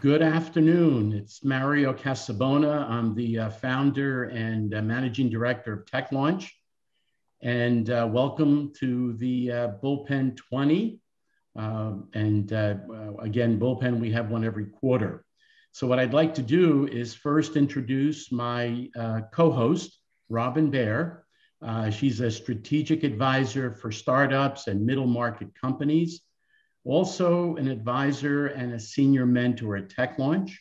Good afternoon. It's Mario Casabona. I'm the founder and managing director of TechLaunch. And welcome to the BullPen 20. Again, BullPen, we have one every quarter. So what I'd like to do is first introduce my co-host, Robin Baer. She's a strategic advisor for startups and middle market companies. Also an advisor and a senior mentor at TechLaunch.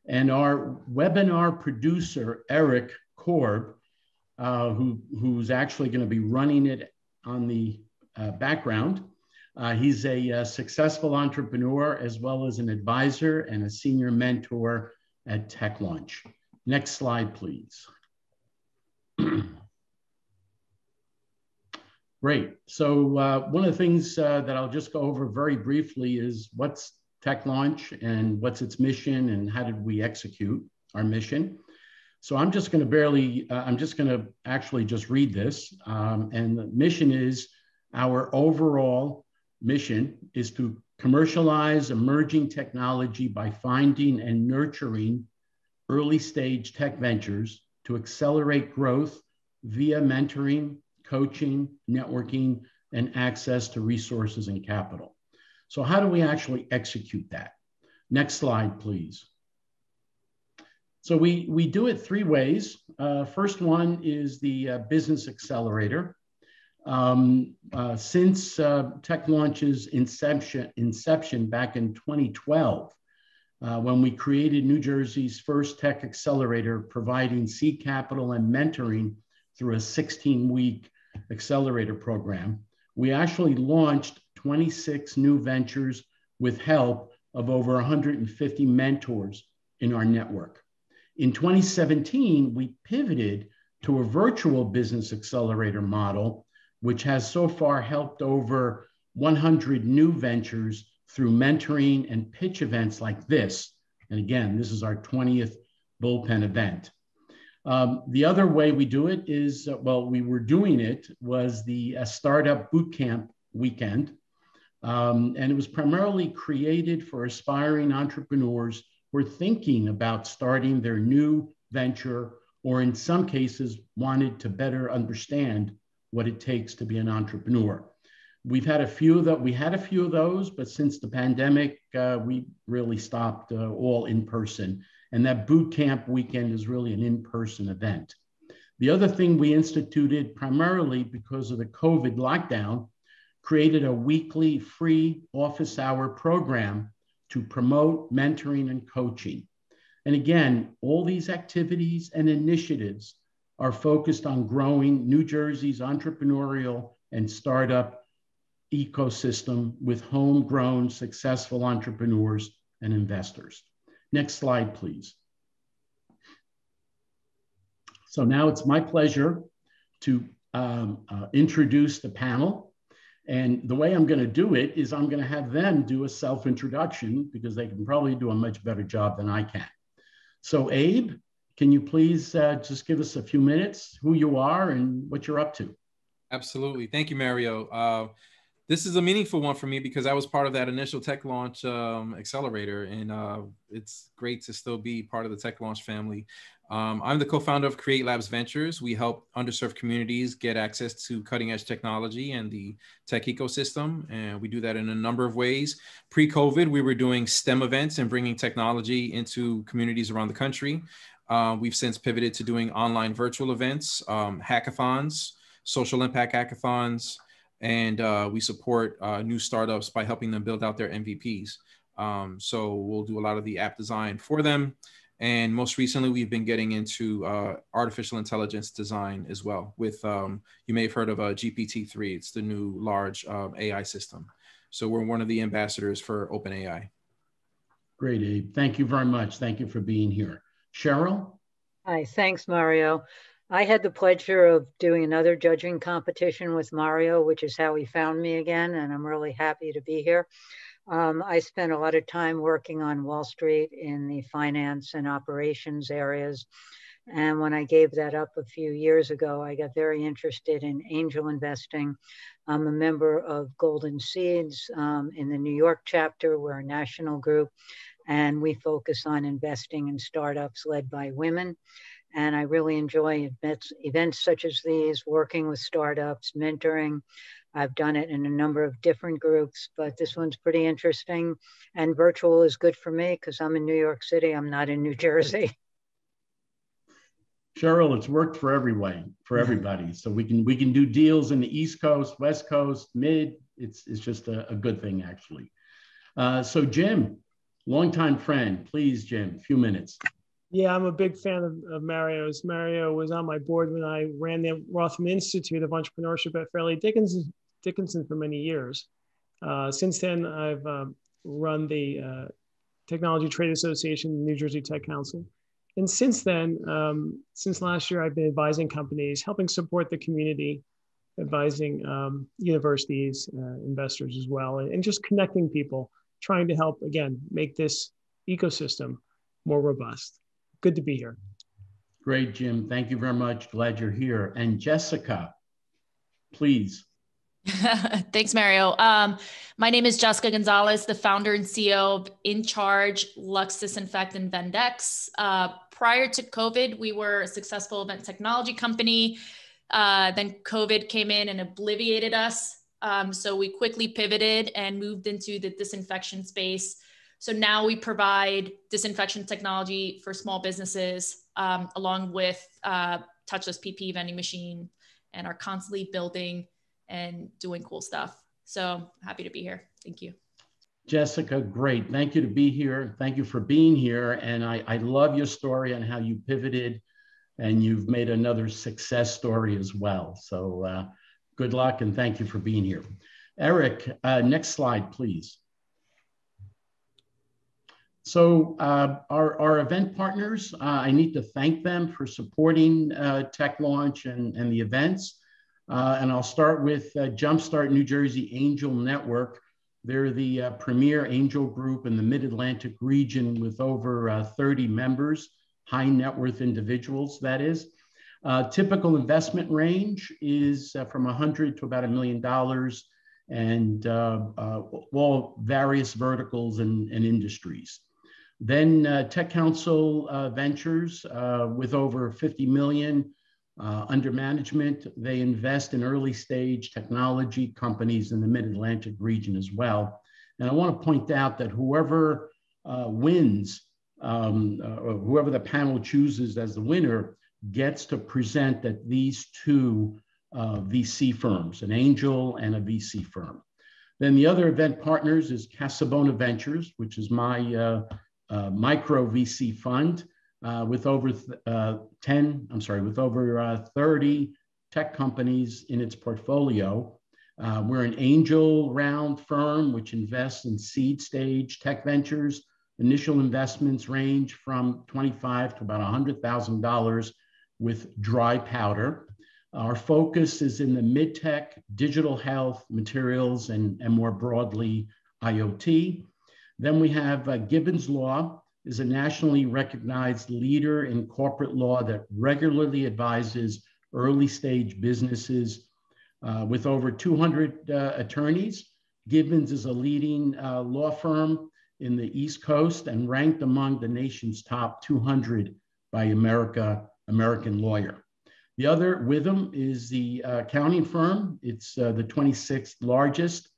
And our webinar producer, Eric Korb, who's actually going to be running it on the background. He's a successful entrepreneur as well as an advisor and a senior mentor at TechLaunch. Next slide, please. Great. So one of the things that I'll just go over very briefly is what's TechLaunch and what's its mission and how did we execute our mission. So I'm just going to actually just read this. And the mission is, our overall mission is to commercialize emerging technology by finding and nurturing early stage tech ventures to accelerate growth via mentoring, coaching, networking, and access to resources and capital. So how do we actually execute that? Next slide, please. So we do it three ways. First one is the business accelerator. Since TechLaunch's inception back in 2012, when we created New Jersey's first tech accelerator, providing seed capital and mentoring through a 16-week accelerator program, we actually launched 26 new ventures with help of over 150 mentors in our network. In 2017, we pivoted to a virtual business accelerator model, which has so far helped over 100 new ventures through mentoring and pitch events like this. And again, this is our 20th BullPen event. The other way we do it is, we were doing it was the Startup Bootcamp weekend. And it was primarily created for aspiring entrepreneurs who are thinking about starting their new venture, or in some cases, wanted to better understand what it takes to be an entrepreneur. We had a few of those, but since the pandemic, we really stopped all in person. And that boot camp weekend is really an in-person event. The other thing we instituted, primarily because of the COVID lockdown, created a weekly free office hour program to promote mentoring and coaching. And again, all these activities and initiatives are focused on growing New Jersey's entrepreneurial and startup ecosystem with homegrown successful entrepreneurs and investors. Next slide, please. So now it's my pleasure to introduce the panel. And the way I'm going to do it is I'm going to have them do a self-introduction because they can probably do a much better job than I can. So Abe, can you please just give us a few minutes, who you are and what you're up to? Absolutely. Thank you, Mario. This is a meaningful one for me because I was part of that initial TechLaunch accelerator, and it's great to still be part of the TechLaunch family. I'm the co-founder of Create Labs Ventures. We help underserved communities get access to cutting edge technology and the tech ecosystem. And we do that in a number of ways. Pre-COVID, we were doing STEM events and bringing technology into communities around the country. We've since pivoted to doing online virtual events, hackathons, social impact hackathons, and we support new startups by helping them build out their MVPs. So we'll do a lot of the app design for them. And most recently, we've been getting into artificial intelligence design as well with, you may have heard of GPT-3. It's the new large AI system. So we're one of the ambassadors for OpenAI. Great, Abe. Thank you very much. Thank you for being here. Cheryl? Hi, thanks, Mario. I had the pleasure of doing another judging competition with Mario, which is how he found me again, and I'm really happy to be here. I spent a lot of time working on Wall Street in the finance and operations areas. And when I gave that up a few years ago, I got very interested in angel investing. I'm a member of Golden Seeds in the New York chapter. We're a national group. and we focus on investing in startups led by women. And I really enjoy events such as these, working with startups, mentoring. I've done it in a number of different groups, but this one's pretty interesting. And virtual is good for me because I'm in New York City. I'm not in New Jersey. Cheryl, it's worked for everybody. So we can do deals in the East Coast, West Coast, mid. It's just a good thing, actually. So Jim, longtime friend, please, Jim, a few minutes. Yeah, I'm a big fan of Mario's. Mario was on my board when I ran the Rothman Institute of Entrepreneurship at Fairleigh Dickinson for many years. Since then, I've run the Technology Trade Association, New Jersey Tech Council. And since then, since last year, I've been advising companies, helping support the community, advising universities, investors as well, and just connecting people, trying to help, again, make this ecosystem more robust. Good to be here. Great, Jim. Thank you very much. Glad you're here. And Jessica, please. Thanks, Mario. My name is Jessica Gonzalez, the founder and CEO of In Charge, Lux Disinfect, and Vendex. Prior to COVID, we were a successful event technology company. Then COVID came in and obliterated us. So we quickly pivoted and moved into the disinfection space. So now we provide disinfection technology for small businesses, along with touchless PP vending machine, and are constantly building and doing cool stuff. So happy to be here. Thank you. Jessica, great. Thank you to be here. Thank you for being here. And I love your story on how you pivoted and you've made another success story as well. So good luck and thank you for being here. Eric, next slide, please. So our event partners, I need to thank them for supporting TechLaunch and the events. And I'll start with Jumpstart New Jersey Angel Network. They're the premier angel group in the Mid-Atlantic region with over 30 members, high net worth individuals, that is. Typical investment range is from $100 to about $1 million, and all various verticals and industries. Then Tech Council Ventures with over 50 million under management. They invest in early stage technology companies in the Mid-Atlantic region as well. And I want to point out that whoever wins, or whoever the panel chooses as the winner, gets to present at these two VC firms, an angel and a VC firm. Then the other event partners is Casabona Ventures, which is my micro VC fund with over 30 tech companies in its portfolio. We're an angel round firm which invests in seed stage tech ventures. Initial investments range from $25 to about $100,000 with dry powder. Our focus is in the mid-tech, digital health, materials, and more broadly, IoT. Then we have Gibbons Law, is a nationally recognized leader in corporate law that regularly advises early stage businesses with over 200 attorneys. Gibbons is a leading law firm in the East Coast and ranked among the nation's top 200 by American Lawyer. The other Witham is the accounting firm. It's the 26th largest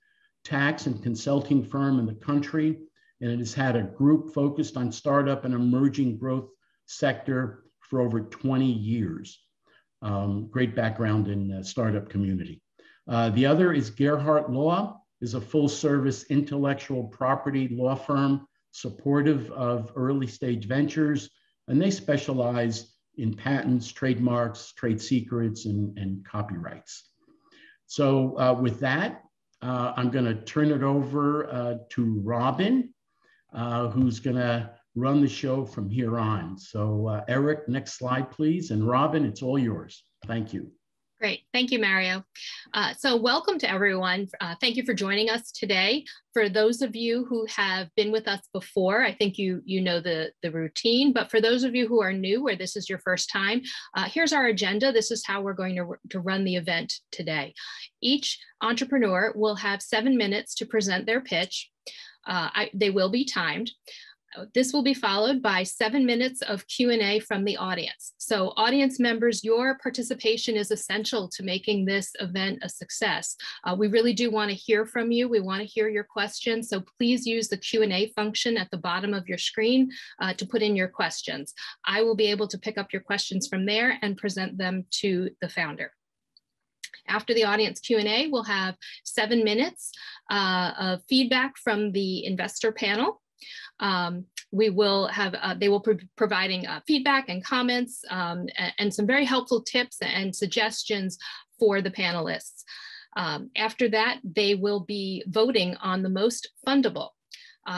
tax and consulting firm in the country, and it has had a group focused on startup and emerging growth sector for over 20 years. Great background in the startup community. The other is Gerhardt Law, is a full service intellectual property law firm supportive of early stage ventures, and they specialize in patents, trademarks, trade secrets, and copyrights. So with that, I'm gonna turn it over to Robin, who's gonna run the show from here on. So Eric, next slide, please. And Robin, it's all yours. Thank you. Great. Thank you, Mario. So welcome to everyone. Thank you for joining us today. For those of you who have been with us before, I think you know the routine, but for those of you who are new, where this is your first time, here's our agenda. This is how we're going to run the event today. Each entrepreneur will have 7 minutes to present their pitch. They will be timed. This will be followed by 7 minutes of Q&A from the audience. So audience members, your participation is essential to making this event a success. We really do want to hear from you. We want to hear your questions. So please use the Q&A function at the bottom of your screen to put in your questions. I will be able to pick up your questions from there and present them to the founder. After the audience Q&A, we'll have 7 minutes of feedback from the investor panel. We will have, they will be providing feedback and comments and some very helpful tips and suggestions for the panelists. After that, they will be voting on the most fundable.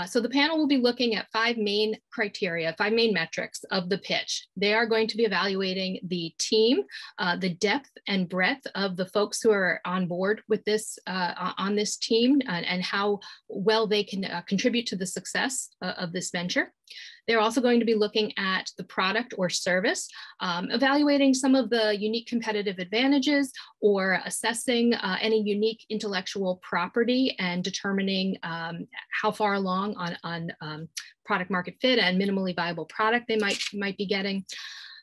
So the panel will be looking at 5 main criteria, 5 main metrics of the pitch. They are going to be evaluating the team, the depth and breadth of the folks who are on board with this, on this team, and how well they can contribute to the success of this venture. They're also going to be looking at the product or service, evaluating some of the unique competitive advantages or assessing any unique intellectual property and determining how far along on product market fit and minimally viable product they might be getting.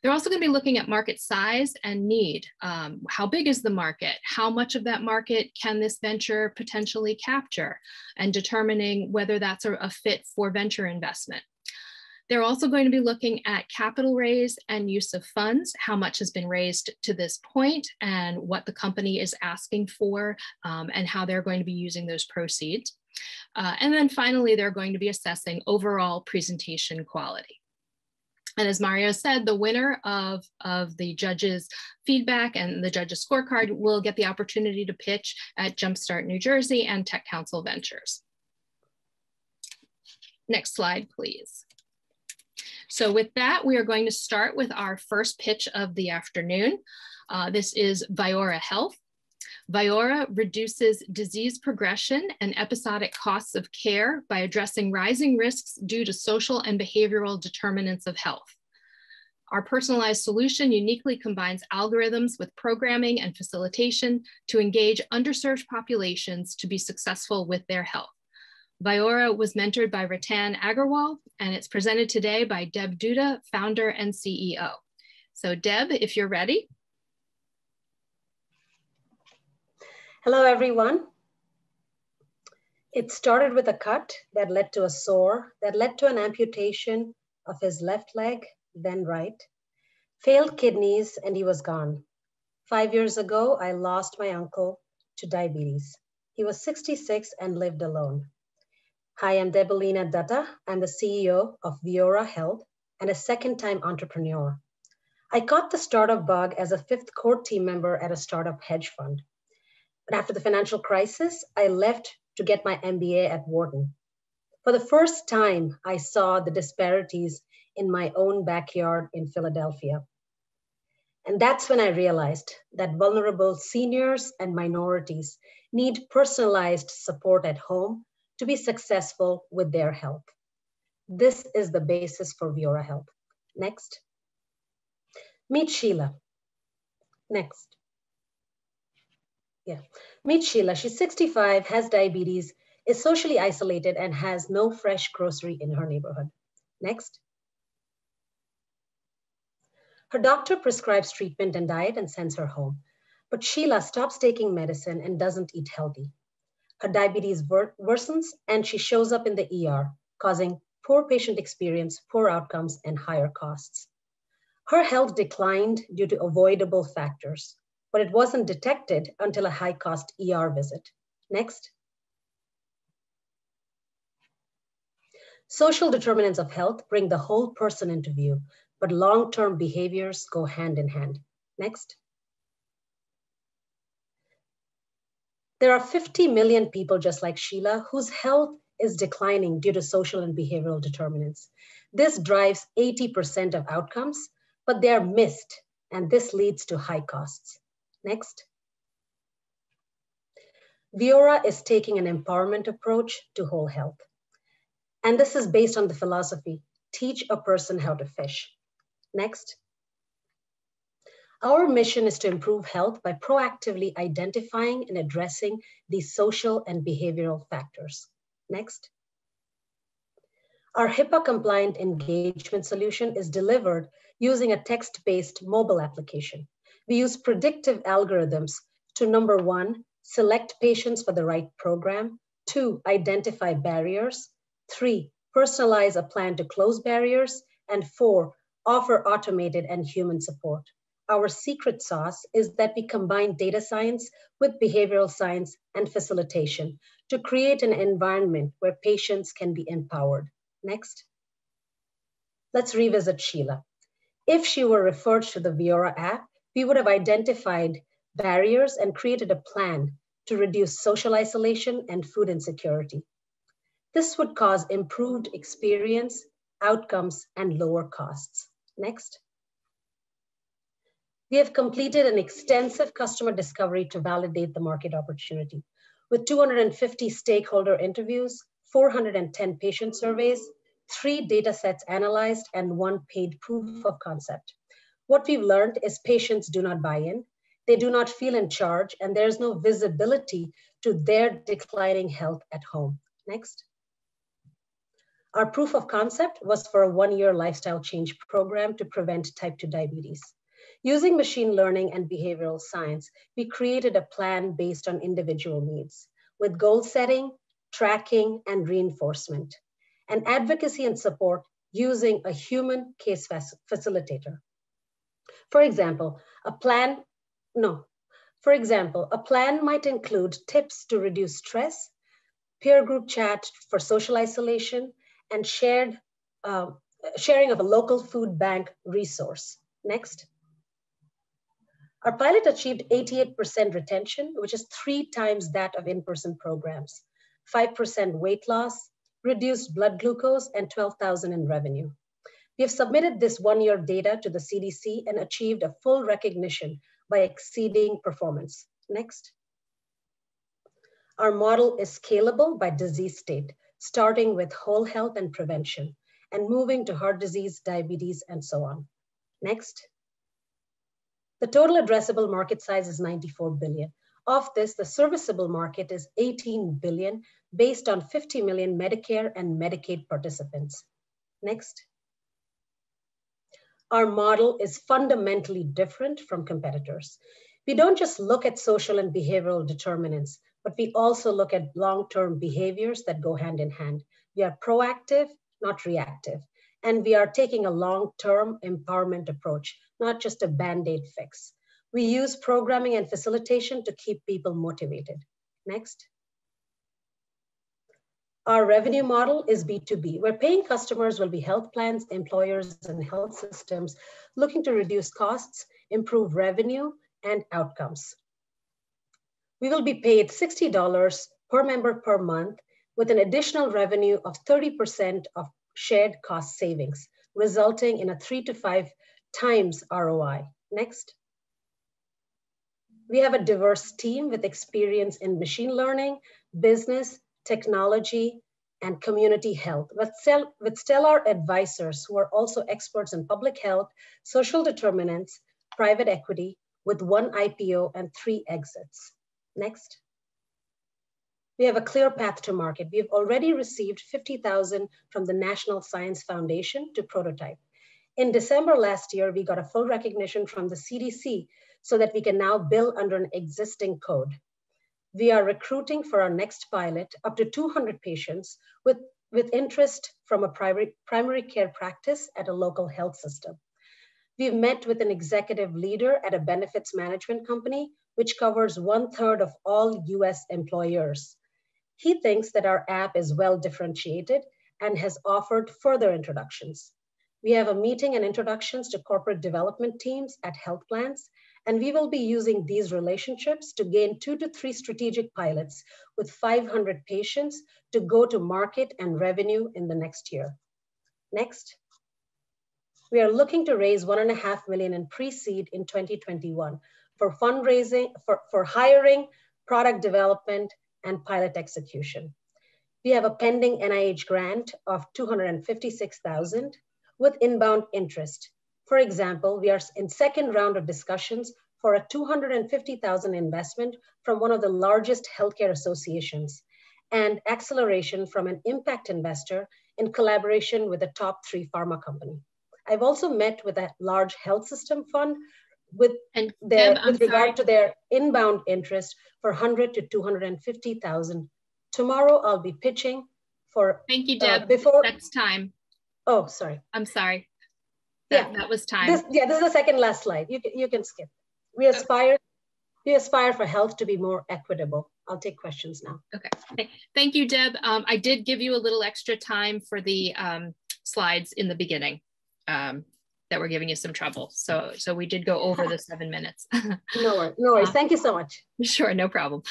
They're also going to be looking at market size and need. How big is the market? How much of that market can this venture potentially capture? And determining whether that's a fit for venture investment. They're also going to be looking at capital raise and use of funds, how much has been raised to this point and what the company is asking for and how they're going to be using those proceeds. And then finally, they're going to be assessing overall presentation quality. And as Mario said, the winner of the judges' feedback and the judges' scorecard will get the opportunity to pitch at Jumpstart New Jersey and Tech Council Ventures. Next slide, please. So with that, we are going to start with our first pitch of the afternoon. This is Biora Health. Viora reduces disease progression and episodic costs of care by addressing rising risks due to social and behavioral determinants of health. Our personalized solution uniquely combines algorithms with programming and facilitation to engage underserved populations to be successful with their health. Viora was mentored by Ratan Agarwal, and it's presented today by Deb Dutta, founder and CEO. So Deb, if you're ready. Hello, everyone. It started with a cut that led to a sore, that led to an amputation of his left leg, then right, failed kidneys, and he was gone. 5 years ago, I lost my uncle to diabetes. He was 66 and lived alone. Hi, I'm Deboleena Dutta. I'm the CEO of Biora Health and a second-time entrepreneur. I caught the startup bug as a 5th core team member at a startup hedge fund. But after the financial crisis, I left to get my MBA at Wharton. For the first time, I saw the disparities in my own backyard in Philadelphia. And that's when I realized that vulnerable seniors and minorities need personalized support at home to be successful with their health. This is the basis for Biora Health. Next. Meet Sheila. Next. Yeah. Meet Sheila. She's 65, has diabetes, is socially isolated, and has no fresh grocery in her neighborhood. Next. Her doctor prescribes treatment and diet and sends her home. But Sheila stops taking medicine and doesn't eat healthy. Her diabetes worsens and she shows up in the ER, causing poor patient experience, poor outcomes, and higher costs. Her health declined due to avoidable factors, but it wasn't detected until a high-cost ER visit. Next. Social determinants of health bring the whole person into view, but long-term behaviors go hand in hand. Next. There are 50 million people just like Sheila whose health is declining due to social and behavioral determinants. This drives 80% of outcomes, but they are missed, and this leads to high costs. Next. Viora is taking an empowerment approach to whole health. And this is based on the philosophy, teach a person how to fish. Next. Our mission is to improve health by proactively identifying and addressing these social and behavioral factors. Next. Our HIPAA-compliant engagement solution is delivered using a text-based mobile application. We use predictive algorithms to, number one, select patients for the right program, 2, identify barriers, 3, personalize a plan to close barriers, and 4, offer automated and human support. Our secret sauce is that we combine data science with behavioral science and facilitation to create an environment where patients can be empowered. Next. Let's revisit Sheila. If she were referred to the Viora app, we would have identified barriers and created a plan to reduce social isolation and food insecurity. This would cause improved experience, outcomes, and lower costs. Next. We have completed an extensive customer discovery to validate the market opportunity. With 250 stakeholder interviews, 410 patient surveys, 3 data sets analyzed, and 1 paid proof of concept. What we've learned is patients do not buy in, they do not feel in charge, and there's no visibility to their declining health at home. Next. Our proof of concept was for a 1-year lifestyle change program to prevent type 2 diabetes. Using machine learning and behavioral science, we created a plan based on individual needs with goal setting, tracking, and reinforcement, and advocacy and support using a human case facilitator. For example, a plan might include tips to reduce stress, peer group chat for social isolation, and sharing of a local food bank resource. Next. Our pilot achieved 88% retention, which is 3 times that of in-person programs, 5% weight loss, reduced blood glucose, and $12,000 in revenue. We have submitted this 1-year data to the CDC and achieved a full recognition by exceeding performance. Next. Our model is scalable by disease state, starting with whole health and prevention, and moving to heart disease, diabetes, and so on. Next. The total addressable market size is $94 billion. Of this, the serviceable market is $18 billion based on 50 million Medicare and Medicaid participants. Next. Our model is fundamentally different from competitors. We don't just look at social and behavioral determinants, but we also look at long-term behaviors that go hand in hand. We are proactive, not reactive. And we are taking a long-term empowerment approach, not just a Band-Aid fix. We use programming and facilitation to keep people motivated. Next. Our revenue model is B2B, where paying customers will be health plans, employers, and health systems looking to reduce costs, improve revenue, and outcomes. We will be paid $60 per member per month with an additional revenue of 30% of shared cost savings, resulting in a 3 to 5 times ROI. Next. We have a diverse team with experience in machine learning, business, technology, and community health, with stellar advisors who are also experts in public health, social determinants, private equity, with 1 IPO and 3 exits. Next. We have a clear path to market. We've already received $50,000 from the National Science Foundation to prototype. In December last year, we got a full recognition from the CDC so that we can now bill under an existing code. We are recruiting for our next pilot up to 200 patients with interest from a primary care practice at a local health system. We've met with an executive leader at a benefits management company, which covers 1/3 of all US employers. He thinks that our app is well differentiated and has offered further introductions. We have a meeting and introductions to corporate development teams at health plans, and we will be using these relationships to gain 2 to 3 strategic pilots with 500 patients to go to market and revenue in the next year. Next. We are looking to raise $1.5 million in pre-seed in 2021 for fundraising, for hiring, product development, and pilot execution. We have a pending NIH grant of $256,000 with inbound interest. For example, we are in second round of discussions for a $250,000 investment from one of the largest healthcare associations and acceleration from an impact investor in collaboration with a top 3 pharma company. I've also met with a large health system fund with regard to their inbound interest for 100 to 250,000. Tomorrow I'll be pitching for. Thank you, Deb. That's time. Oh, sorry. I'm sorry. That was time. This is the second last slide. You can skip. We aspire for health to be more equitable. I'll take questions now. Okay. Thank you, Deb. I did give you a little extra time for the slides in the beginning that were giving you some trouble. So we did go over the 7 minutes. No worries. Thank you so much. Sure, no problem.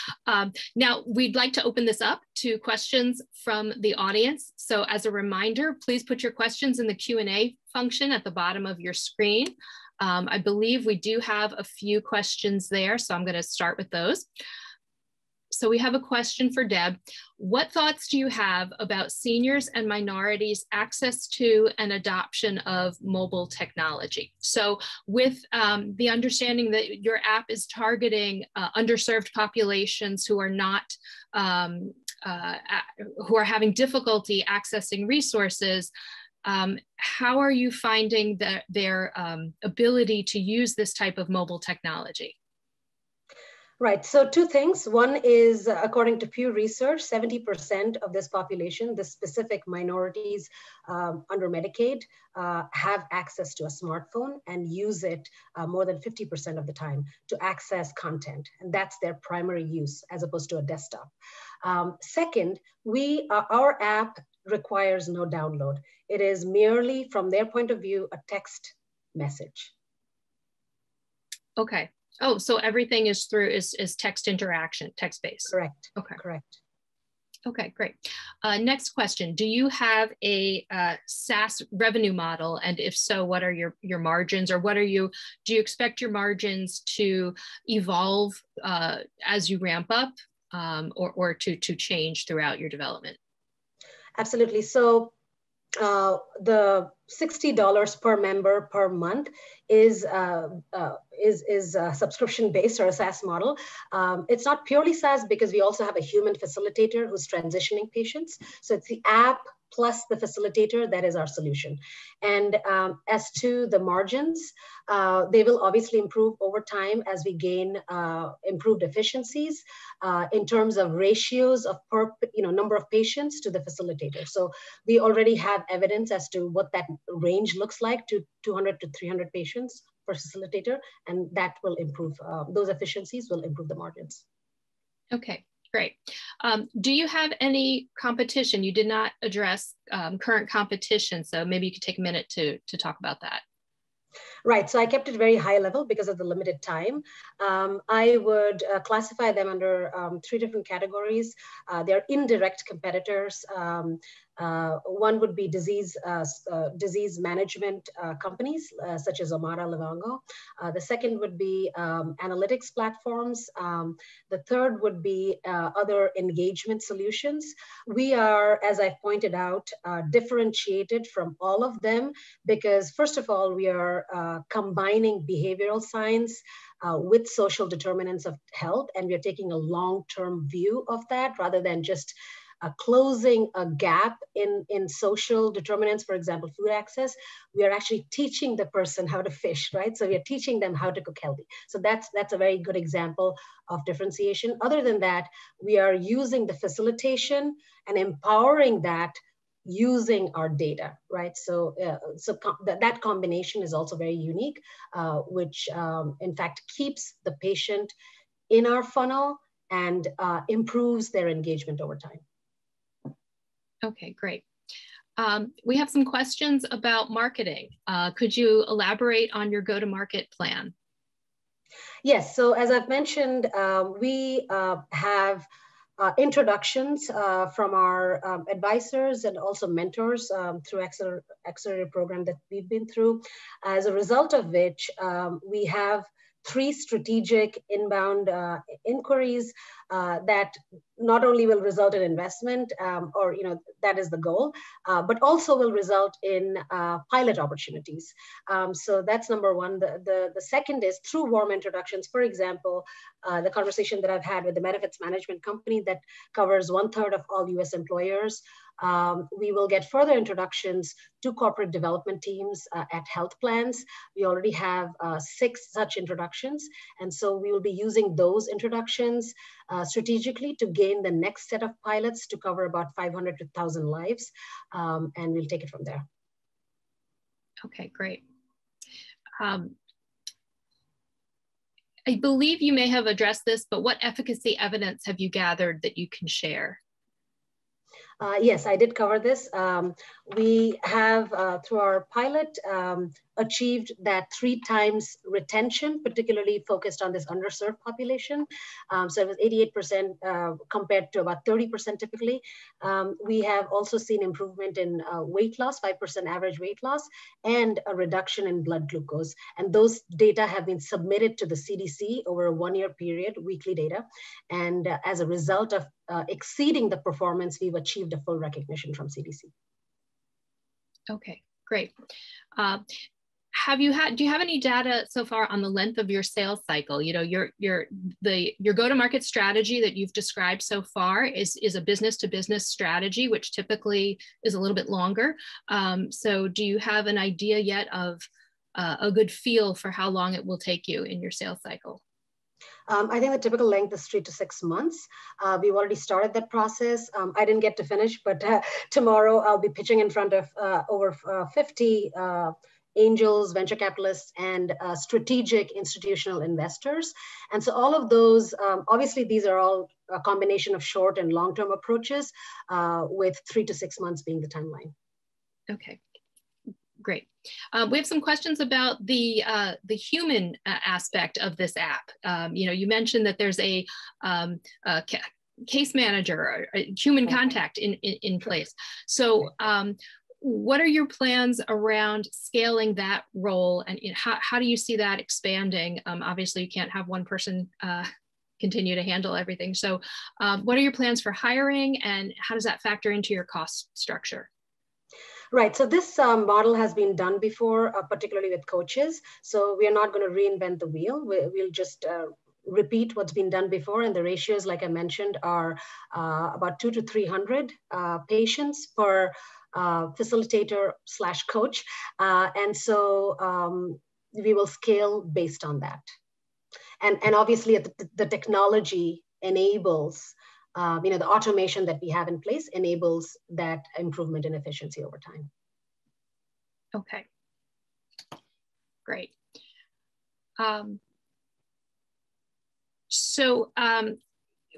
Now we'd like to open this up to questions from the audience. So as a reminder, please put your questions in the Q&A function at the bottom of your screen. I believe we do have a few questions there, so I'm going to start with those. So we have a question for Deb. What thoughts do you have about seniors and minorities' access to and adoption of mobile technology? So with the understanding that your app is targeting underserved populations who are not, who are having difficulty accessing resources, how are you finding their ability to use this type of mobile technology? Right, so 2 things. One is, according to Pew Research, 70% of this population, the specific minorities under Medicaid, have access to a smartphone and use it more than 50% of the time to access content. And that's their primary use as opposed to a desktop. Second, our app requires no download. It is merely, from their point of view, a text message. Okay. Oh, so everything is text interaction, text-based. Correct. Okay. Correct. Okay, great. Next question. Do you have a SaaS revenue model? And if so, what are your margins, or do you expect your margins to evolve as you ramp up or to change throughout your development? Absolutely. So the $60 per member per month is a subscription-based or a SaaS model. It's not purely SaaS because we also have a human facilitator who's transitioning patients. So it's the app plus the facilitator that is our solution. And as to the margins, they will obviously improve over time as we gain improved efficiencies in terms of ratios of number of patients to the facilitator. So we already have evidence as to what that range looks like, to 200 to 300 patients per facilitator, and that will improve, those efficiencies will improve the margins. Okay. Great. Do you have any competition? You did not address current competition, so maybe you could take a minute to talk about that. Right, so I kept it very high level because of the limited time. I would classify them under 3 different categories. They're indirect competitors. One would be disease management companies such as Omada, Livongo. The second would be analytics platforms. The third would be other engagement solutions. We are, as I pointed out, differentiated from all of them because, first of all, we are combining behavioral science with social determinants of health, and we are taking a long-term view of that rather than just closing a gap in social determinants, for example, food access. We are actually teaching the person how to fish, right? So we are teaching them how to cook healthy. So that's a very good example of differentiation. Other than that, we are using the facilitation and empowering that using our data, right? So, that combination is also very unique, which in fact keeps the patient in our funnel and improves their engagement over time. Okay, great. We have some questions about marketing. Could you elaborate on your go-to-market plan? Yes, so as I've mentioned, we have introductions from our advisors and also mentors through accelerator program that we've been through, as a result of which we have 3 strategic inbound inquiries that not only will result in investment, or that is the goal, but also will result in pilot opportunities. So that's number one. The second is through warm introductions. For example, the conversation that I've had with the benefits management company that covers 1/3 of all US employers. We will get further introductions to corporate development teams at health plans. We already have 6 such introductions. And so we will be using those introductions strategically to gain the next set of pilots to cover about 500 to 1,000 lives. And we'll take it from there. Okay, great. I believe you may have addressed this, but what efficacy evidence have you gathered that you can share? Yes, I did cover this. We have, through our pilot, achieved that 3 times retention, particularly focused on this underserved population. So it was 88% compared to about 30% typically. We have also seen improvement in weight loss, 5% average weight loss, and a reduction in blood glucose. And those data have been submitted to the CDC over a 1-year period, weekly data. And as a result of exceeding the performance, we've achieved a full recognition from CDC. Okay, great. Do you have any data so far on the length of your sales cycle? Your go-to-market strategy that you've described so far is a business-to-business strategy, which typically is a little bit longer. So do you have an idea yet of a good feel for how long it will take you in your sales cycle? I think the typical length is 3 to 6 months. We've already started that process. I didn't get to finish, but tomorrow I'll be pitching in front of over 50 angels, venture capitalists, and strategic institutional investors. And so all of those, obviously these are all a combination of short and long-term approaches, with 3 to 6 months being the timeline. Okay, great. We have some questions about the human aspect of this app. You mentioned that there's a case manager, or a human contact in place. So what are your plans around scaling that role, and how do you see that expanding? Obviously, you can't have one person continue to handle everything. So what are your plans for hiring, and how does that factor into your cost structure? Right, so this model has been done before, particularly with coaches. So we are not going to reinvent the wheel. We'll just repeat what's been done before. And the ratios, like I mentioned, are about 2 to 300 patients per facilitator/coach. And so we will scale based on that. And obviously the technology enables, the automation that we have in place enables that improvement in efficiency over time. Okay, great.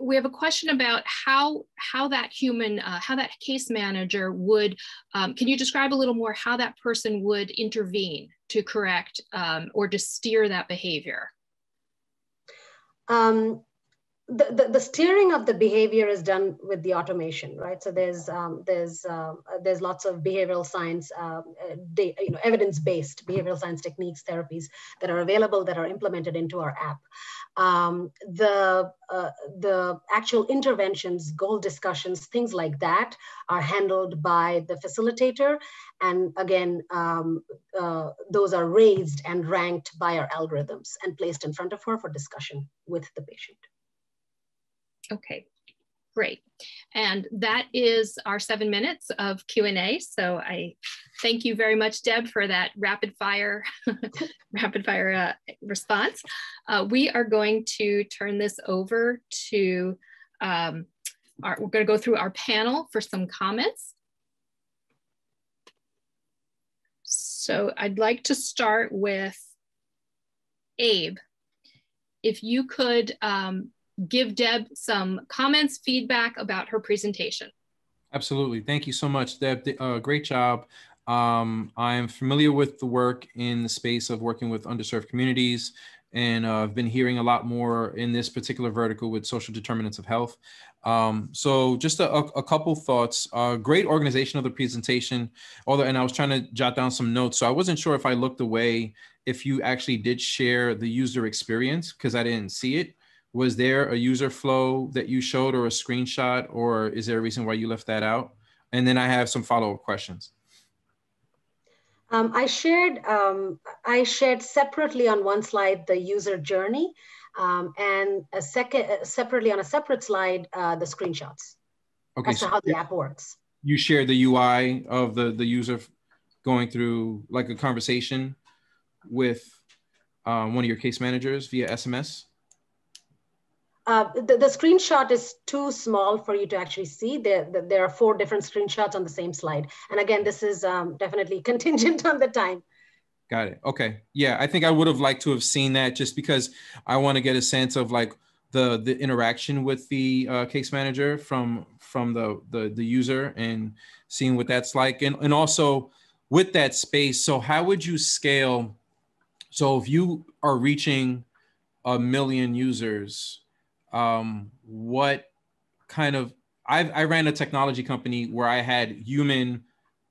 We have a question about how that human, how that case manager would, can you describe a little more how that person would intervene to correct or to steer that behavior? The steering of the behavior is done with the automation, right? So there's lots of behavioral science, evidence-based behavioral science techniques, therapies that are available, that are implemented into our app. The actual interventions, goal discussions, things like that are handled by the facilitator. And again, those are raised and ranked by our algorithms and placed in front of her for discussion with the patient. Okay, great. And that is our 7 minutes of Q&A. So I thank you very much, Deb, for that rapid fire response. We are going to turn this over to, we're going to go through our panel for some comments. So I'd like to start with Abe. If you could, give Deb some comments, feedback about her presentation. Absolutely. Thank you so much, Deb. Great job. I'm familiar with the work in the space of working with underserved communities, and I've been hearing a lot more in this particular vertical with social determinants of health. So just a couple thoughts. Great organization of the presentation, and I was trying to jot down some notes, so I wasn't sure if I looked away if you actually did share the user experience, because I didn't see it. Was there a user flow that you showed or a screenshot, or is there a reason why you left that out? And then I have some follow-up questions. I shared separately on one slide the user journey, and separately on a separate slide the screenshots. Okay, as to how the app works. You share the UI of the user going through like a conversation with one of your case managers via SMS? The screenshot is too small for you to actually see. There are 4 different screenshots on the same slide. And again, this is definitely contingent on the time. Got it. Okay. Yeah, I think I would have liked to have seen that, just because I want to get a sense of like the interaction with the case manager from the user, and seeing what that's like. And also with that space, so how would you scale? So if you are reaching 1 million users, what kind of, I ran a technology company where I had human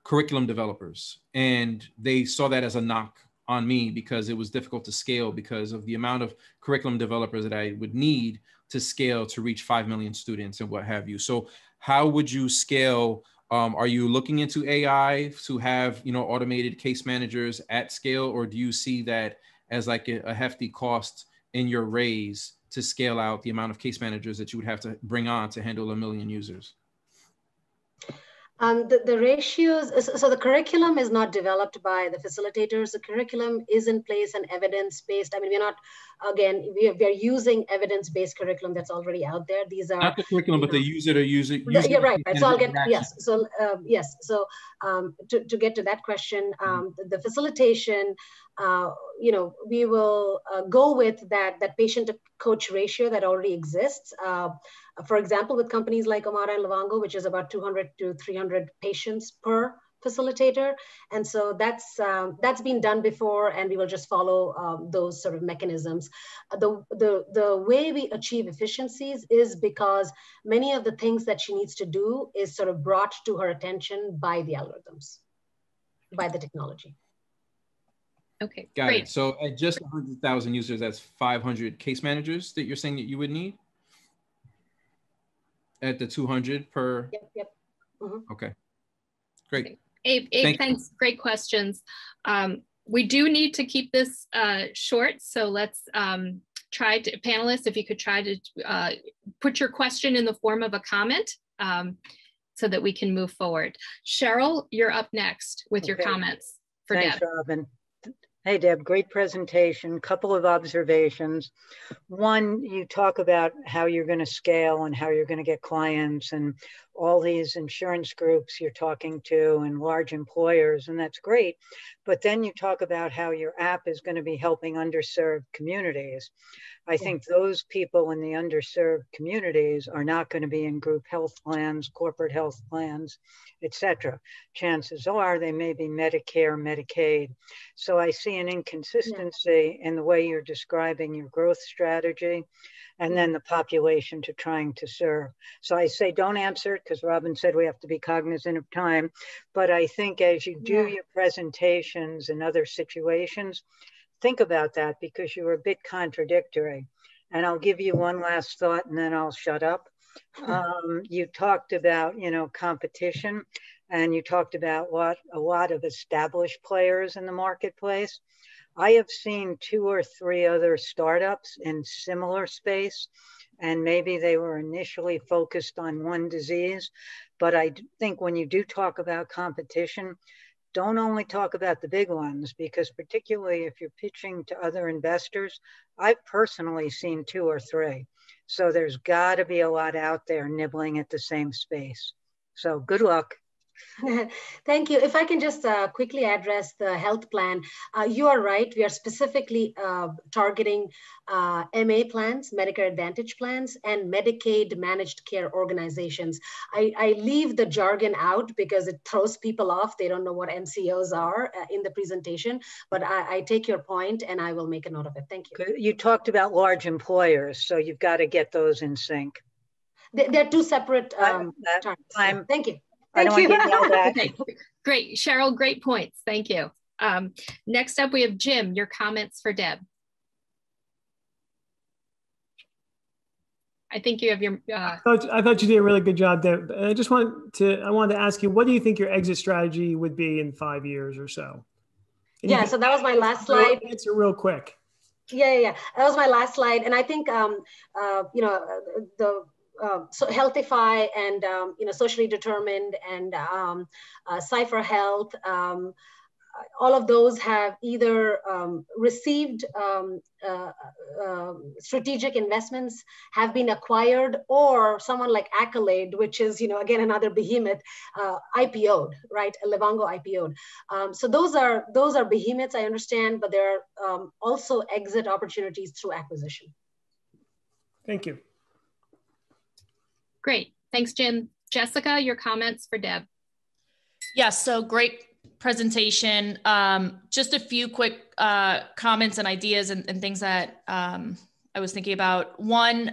curriculum developers, and they saw that as a knock on me because it was difficult to scale because of the amount of curriculum developers that I would need to scale to reach 5 million students and what have you. So how would you scale? Are you looking into AI to have, you know, automated case managers at scale, or do you see that as like a hefty cost in your raise to scale out the amount of case managers that you would have to bring on to handle 1 million users? The ratios, so the curriculum is not developed by the facilitators. The curriculum is in place and evidence-based. I mean, we're not, again, we're using evidence-based curriculum that's already out there. These are— not the curriculum, but the user to user. You're right. So I'll get, yes. So yes. So to get to that question, the facilitation, you know, we will go with that patient to coach ratio that already exists. For example, with companies like Omara and Livongo, which is about 200 to 300 patients per facilitator. And so that's been done before, and we will just follow those sort of mechanisms. The way we achieve efficiencies is because many of the things that she needs to do is sort of brought to her attention by the algorithms, by the technology. Okay, got great. it. So at just 100,000 users, that's 500 case managers that you're saying that you would need? At the 200 per? Yep. Mm-hmm. Okay, great. Okay. Abe, thanks. Great questions. We do need to keep this short, so let's try to, panelists, if you could try to put your question in the form of a comment so that we can move forward. Cheryl, you're up next with your comments for Deb. Thanks, Robin. Hey, Deb, great presentation. Couple of observations. One, you talk about how you're going to scale and how you're going to get clients and all these insurance groups you're talking to and large employers, and that's great. But then you talk about how your app is going to be helping underserved communities. I think those people in the underserved communities are not going to be in group health plans, corporate health plans, etc. Chances are they may be Medicare, Medicaid. So I see an inconsistency in the way you're describing your growth strategy and then the population to trying to serve. So I say don't answer it because Robin said we have to be cognizant of time. But I think as you do your presentations and other situations, think about that because you were a bit contradictory. And I'll give you one last thought and then I'll shut up. You talked about, you know, competition, and you talked about a lot of established players in the marketplace. I have seen 2 or 3 other startups in similar space, and maybe they were initially focused on one disease. But I think when you do talk about competition, don't only talk about the big ones, because particularly if you're pitching to other investors, I've personally seen 2 or 3. So there's got to be a lot out there nibbling at the same space. So good luck. Thank you. If I can just quickly address the health plan, you are right. We are specifically targeting MA plans, Medicare Advantage plans, and Medicaid managed care organizations. I leave the jargon out because it throws people off. They don't know what MCOs are in the presentation, but I take your point and I will make a note of it. Thank you. You talked about large employers, so you've got to get those in sync. They're 2 separate terms. Thank you. Thank you. Okay, great. Cheryl, great points. Thank you. Next up, we have Jim, your comments for Deb. I think you have your. I thought you did a really good job there. I wanted to ask you, what do you think your exit strategy would be in 5 years or so? And yeah, so that was my last slide. Answer real quick. Yeah. That was my last slide. And I think, so Healthify and, socially determined and Cypher Health, all of those have either received strategic investments, have been acquired, or someone like Accolade, which is, again, another behemoth, IPO'd, right? Livongo IPO'd. So those are behemoths, I understand, but there are also exit opportunities through acquisition. Thank you. Great. Thanks, Jim. Jessica, your comments for Deb. Yes, so great presentation. Just a few quick comments and ideas and things that I was thinking about. One,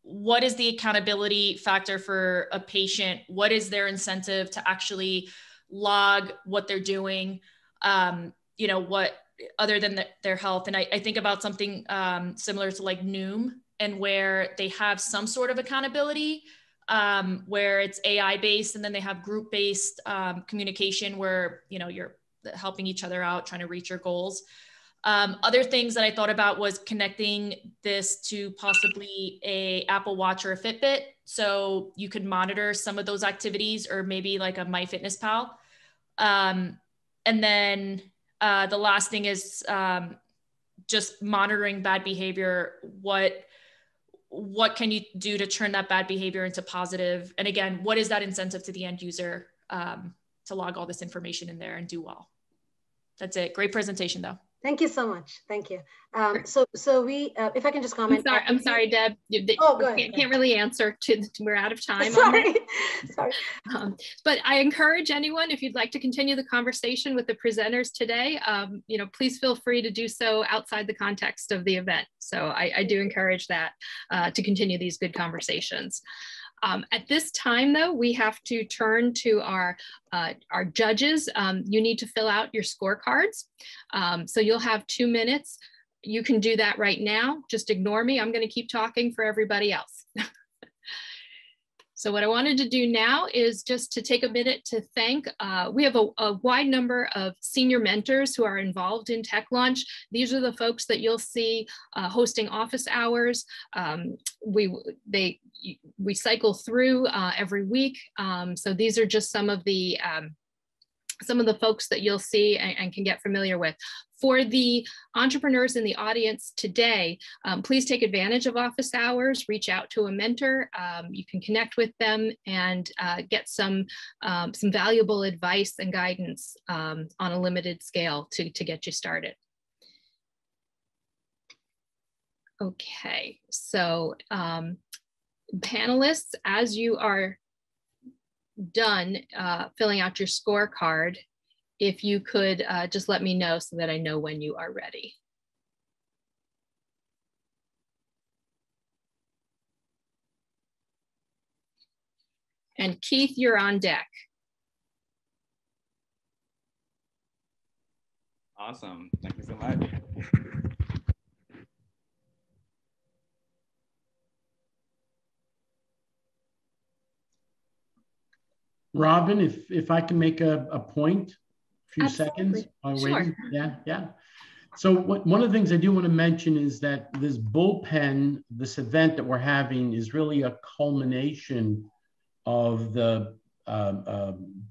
what is the accountability factor for a patient? What is their incentive to actually log what they're doing? What other than their health? And I think about something similar to like Noom, and where they have some sort of accountability, where it's AI based, and then they have group based communication where, you're helping each other out, trying to reach your goals. Other things that I thought about was connecting this to possibly a Apple Watch or a Fitbit. So you could monitor some of those activities, or maybe like a MyFitnessPal. And then the last thing is just monitoring bad behavior. What can you do to turn that bad behavior into positive? And again, what is that incentive to the end user to log all this information in there and do well? That's it. Great presentation though. Thank you so much. Thank you. So we, if I can just comment. I'm sorry, Deb. Oh, go ahead. Can't really answer. We're out of time. Sorry. But I encourage anyone, if you'd like to continue the conversation with the presenters today, please feel free to do so outside the context of the event. So I do encourage that to continue these good conversations. At this time, though, we have to turn to our judges. You need to fill out your scorecards. So you'll have 2 minutes. You can do that right now. Just ignore me. I'm going to keep talking for everybody else. So what I wanted to do now is just to take a minute to thank, we have a wide number of senior mentors who are involved in TechLaunch. These are the folks that you'll see hosting office hours. We cycle through every week. So these are just some of the folks that you'll see and can get familiar with. For the entrepreneurs in the audience today, please take advantage of office hours, reach out to a mentor. You can connect with them and get some valuable advice and guidance on a limited scale to get you started. Okay, so panelists, as you are done filling out your scorecard, if you could just let me know so that I know when you are ready. And Keith, you're on deck. Awesome, thank you so much. Robin, if I can make a point, a few Absolutely. seconds while Sure. waiting. Yeah. So one of the things I do want to mention is that this bullpen, this event that we're having, is really a culmination of the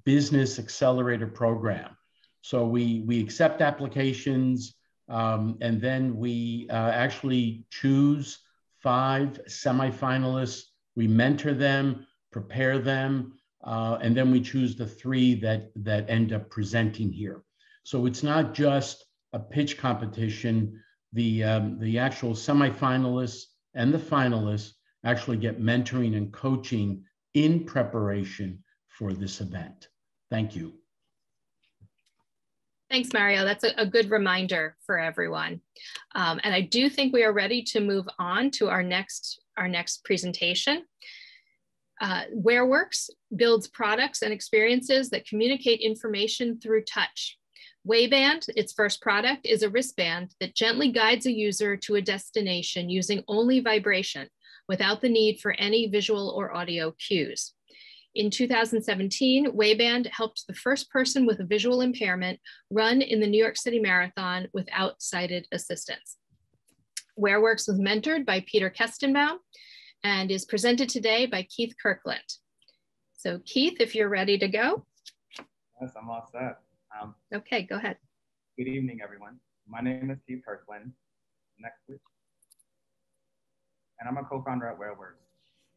business accelerator program. So we accept applications, and then we actually choose 5 semifinalists. We mentor them, prepare them, and then we choose the 3 that end up presenting here. So it's not just a pitch competition. The actual semifinalists and the finalists actually get mentoring and coaching in preparation for this event. Thank you. Thanks, Mario. That's a good reminder for everyone. And I do think we are ready to move on to our next presentation. Whereworks builds products and experiences that communicate information through touch. Wayband, its first product, is a wristband that gently guides a user to a destination using only vibration, without the need for any visual or audio cues. In 2017, Wayband helped the first person with a visual impairment run in the New York City Marathon without sighted assistance. Whereworks was mentored by Peter Kestenbaum and is presented today by Keith Kirkland. So Keith, if you're ready to go. Yes, I'm all set. Okay, go ahead. Good evening, everyone. My name is Keith Kirkland. Next, please. And I'm a co-founder at WearWorks.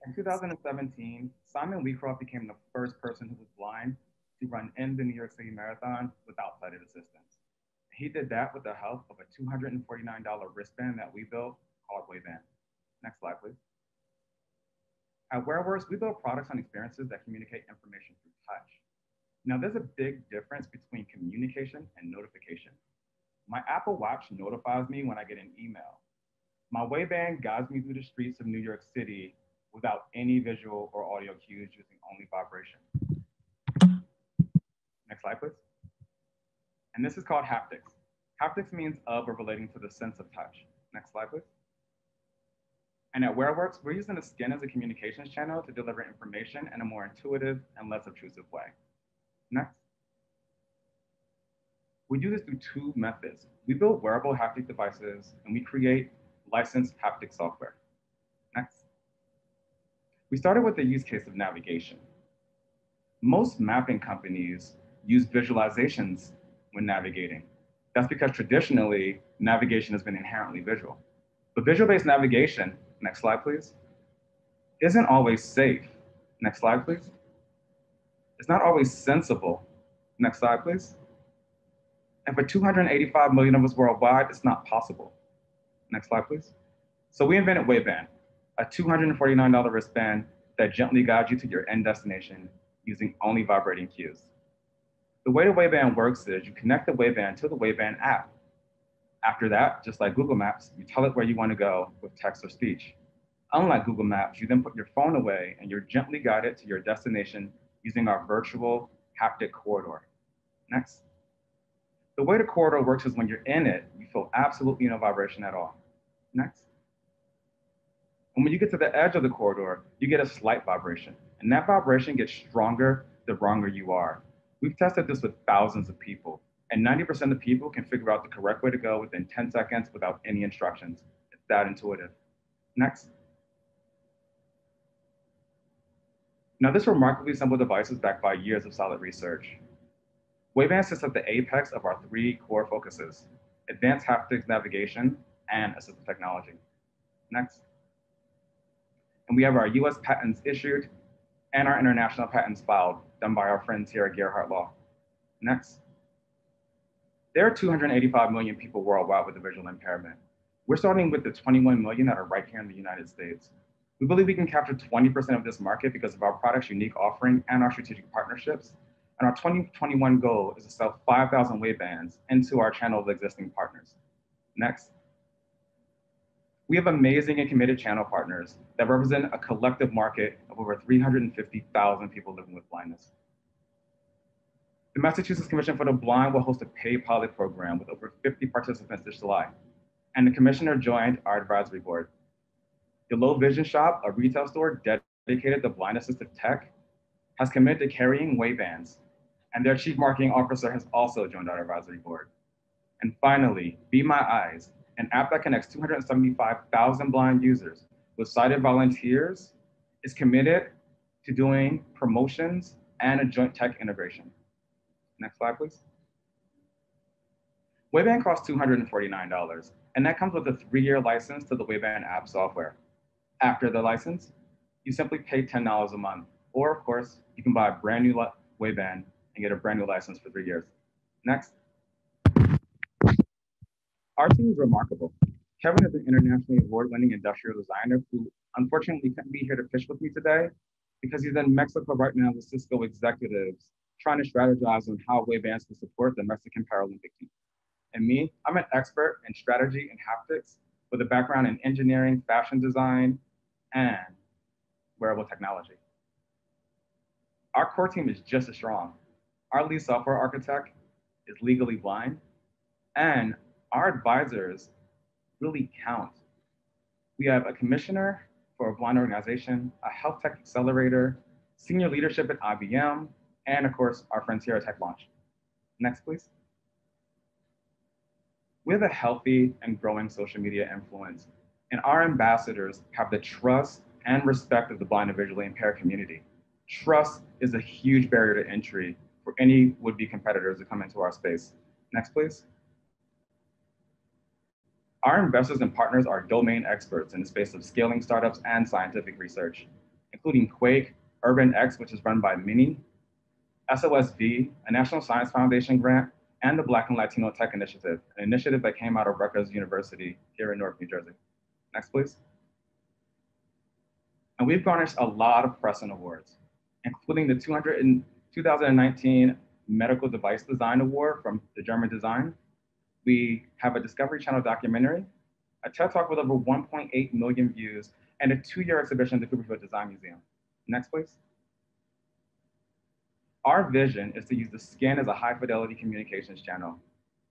In 2017, Simon Wheatcroft became the first person who was blind to run in the New York City Marathon without sighted assistance. He did that with the help of a $249 wristband that we built called Wayband. Next slide, please. At WearWorks, we build products and experiences that communicate information through touch. Now, there's a big difference between communication and notification. My Apple Watch notifies me when I get an email. My Wayband guides me through the streets of New York City without any visual or audio cues, using only vibration. Next slide, please. And this is called haptics. Haptics means of or relating to the sense of touch. Next slide, please. And at WearWorks, we're using the skin as a communications channel to deliver information in a more intuitive and less obtrusive way. Next. We do this through two methods. We build wearable haptic devices and we create licensed haptic software. Next. We started with the use case of navigation. Most mapping companies use visualizations when navigating. That's because traditionally, navigation has been inherently visual. But visual-based navigation, next slide, please, isn't always safe. Next slide, please. It's not always sensible. Next slide, please. And for 285 million of us worldwide, it's not possible. Next slide, please. So we invented Wayband, a $249 wristband that gently guides you to your end destination using only vibrating cues. The way the Wayband works is you connect the Wayband to the Wayband app. After that, just like Google Maps, you tell it where you want to go with text or speech. Unlike Google Maps, you then put your phone away and you're gently guided to your destination using our virtual haptic corridor. Next. The way the corridor works is when you're in it, you feel absolutely no vibration at all. Next. And when you get to the edge of the corridor, you get a slight vibration. And that vibration gets stronger the wronger you are. We've tested this with thousands of people, and 90% of people can figure out the correct way to go within 10 seconds without any instructions. It's that intuitive. Next. Now, this remarkably simple device is backed by years of solid research. Wayband sits at the apex of our three core focuses: advanced haptics navigation and assistive technology. Next. And we have our US patents issued and our international patents filed, done by our friends here at Gerhardt Law. Next. There are 285 million people worldwide with a visual impairment. We're starting with the 21 million that are right here in the United States. We believe we can capture 20% of this market because of our product's unique offering and our strategic partnerships. And our 2021 goal is to sell 5,000 Waybands into our channel of existing partners. Next. We have amazing and committed channel partners that represent a collective market of over 350,000 people living with blindness. The Massachusetts Commission for the Blind will host a paid pilot program with over 50 participants this July. And the commissioner joined our advisory board. The Low Vision Shop, a retail store dedicated to blind assistive tech, has committed to carrying Waybands. And their chief marketing officer has also joined our advisory board. And finally, Be My Eyes, an app that connects 275,000 blind users with sighted volunteers, is committed to doing promotions and a joint tech integration. Next slide, please. Wayband costs $249, and that comes with a 3-year license to the Wayband app software. After the license, you simply pay $10 a month, or of course, you can buy a brand new Wayband and get a brand new license for 3 years. Next. Our team is remarkable. Kevin is an internationally award-winning industrial designer who unfortunately couldn't be here to pitch with me today because he's in Mexico right now with Cisco executives trying to strategize on how Waybands can support the Mexican Paralympic team. And me, I'm an expert in strategy and haptics with a background in engineering, fashion design, and wearable technology. Our core team is just as strong. Our lead software architect is legally blind, and our advisors really count. We have a commissioner for a blind organization, a health tech accelerator, senior leadership at IBM, and of course, our friends here at TechLaunch. Next, please. We have a healthy and growing social media influence, and our ambassadors have the trust and respect of the blind and visually impaired community. Trust is a huge barrier to entry for any would-be competitors to come into our space. Next, please. Our investors and partners are domain experts in the space of scaling startups and scientific research, including Quake, UrbanX, which is run by Mini, SOSV, a National Science Foundation grant, and the Black and Latino Tech Initiative, an initiative that came out of Rutgers University here in Newark, New Jersey. Next, please. And we've garnished a lot of press and awards, including the 2019 Medical Device Design Award from the German Design. We have a Discovery Channel documentary, a TED Talk with over 1.8 million views, and a 2-year exhibition at the Cooperfield Design Museum. Next, please. Our vision is to use the skin as a high-fidelity communications channel.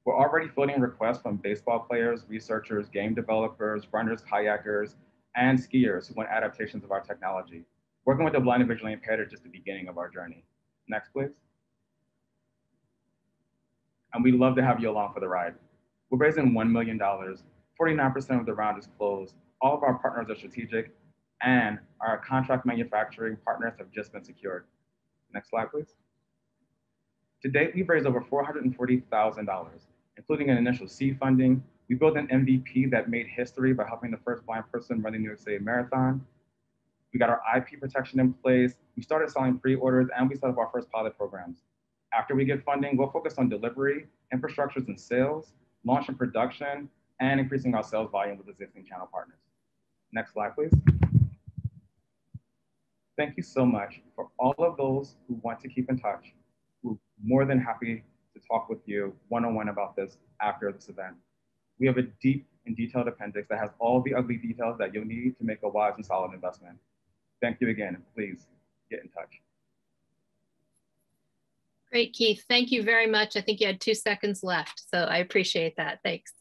We're already fielding requests from baseball players, researchers, game developers, runners, kayakers, and skiers who want adaptations of our technology. Working with the blind and visually impaired is just the beginning of our journey. Next, please. And we'd love to have you along for the ride. We're raising $1 million. 49% of the round is closed. All of our partners are strategic, and our contract manufacturing partners have just been secured. Next slide, please. To date, we've raised over $440,000, including an initial seed funding. We built an MVP that made history by helping the first blind person run the New York City Marathon. We got our IP protection in place. We started selling pre-orders, and we set up our first pilot programs. After we get funding, we'll focus on delivery, infrastructures and sales, launch and production, and increasing our sales volume with existing channel partners. Next slide, please. Thank you so much for all of those who want to keep in touch. We're more than happy to talk with you one-on-one about this after this event. We have a deep and detailed appendix that has all the ugly details that you'll need to make a wise and solid investment. Thank you again, and please get in touch. Great, Keith. Thank you very much. I think you had 2 seconds left, so I appreciate that. Thanks.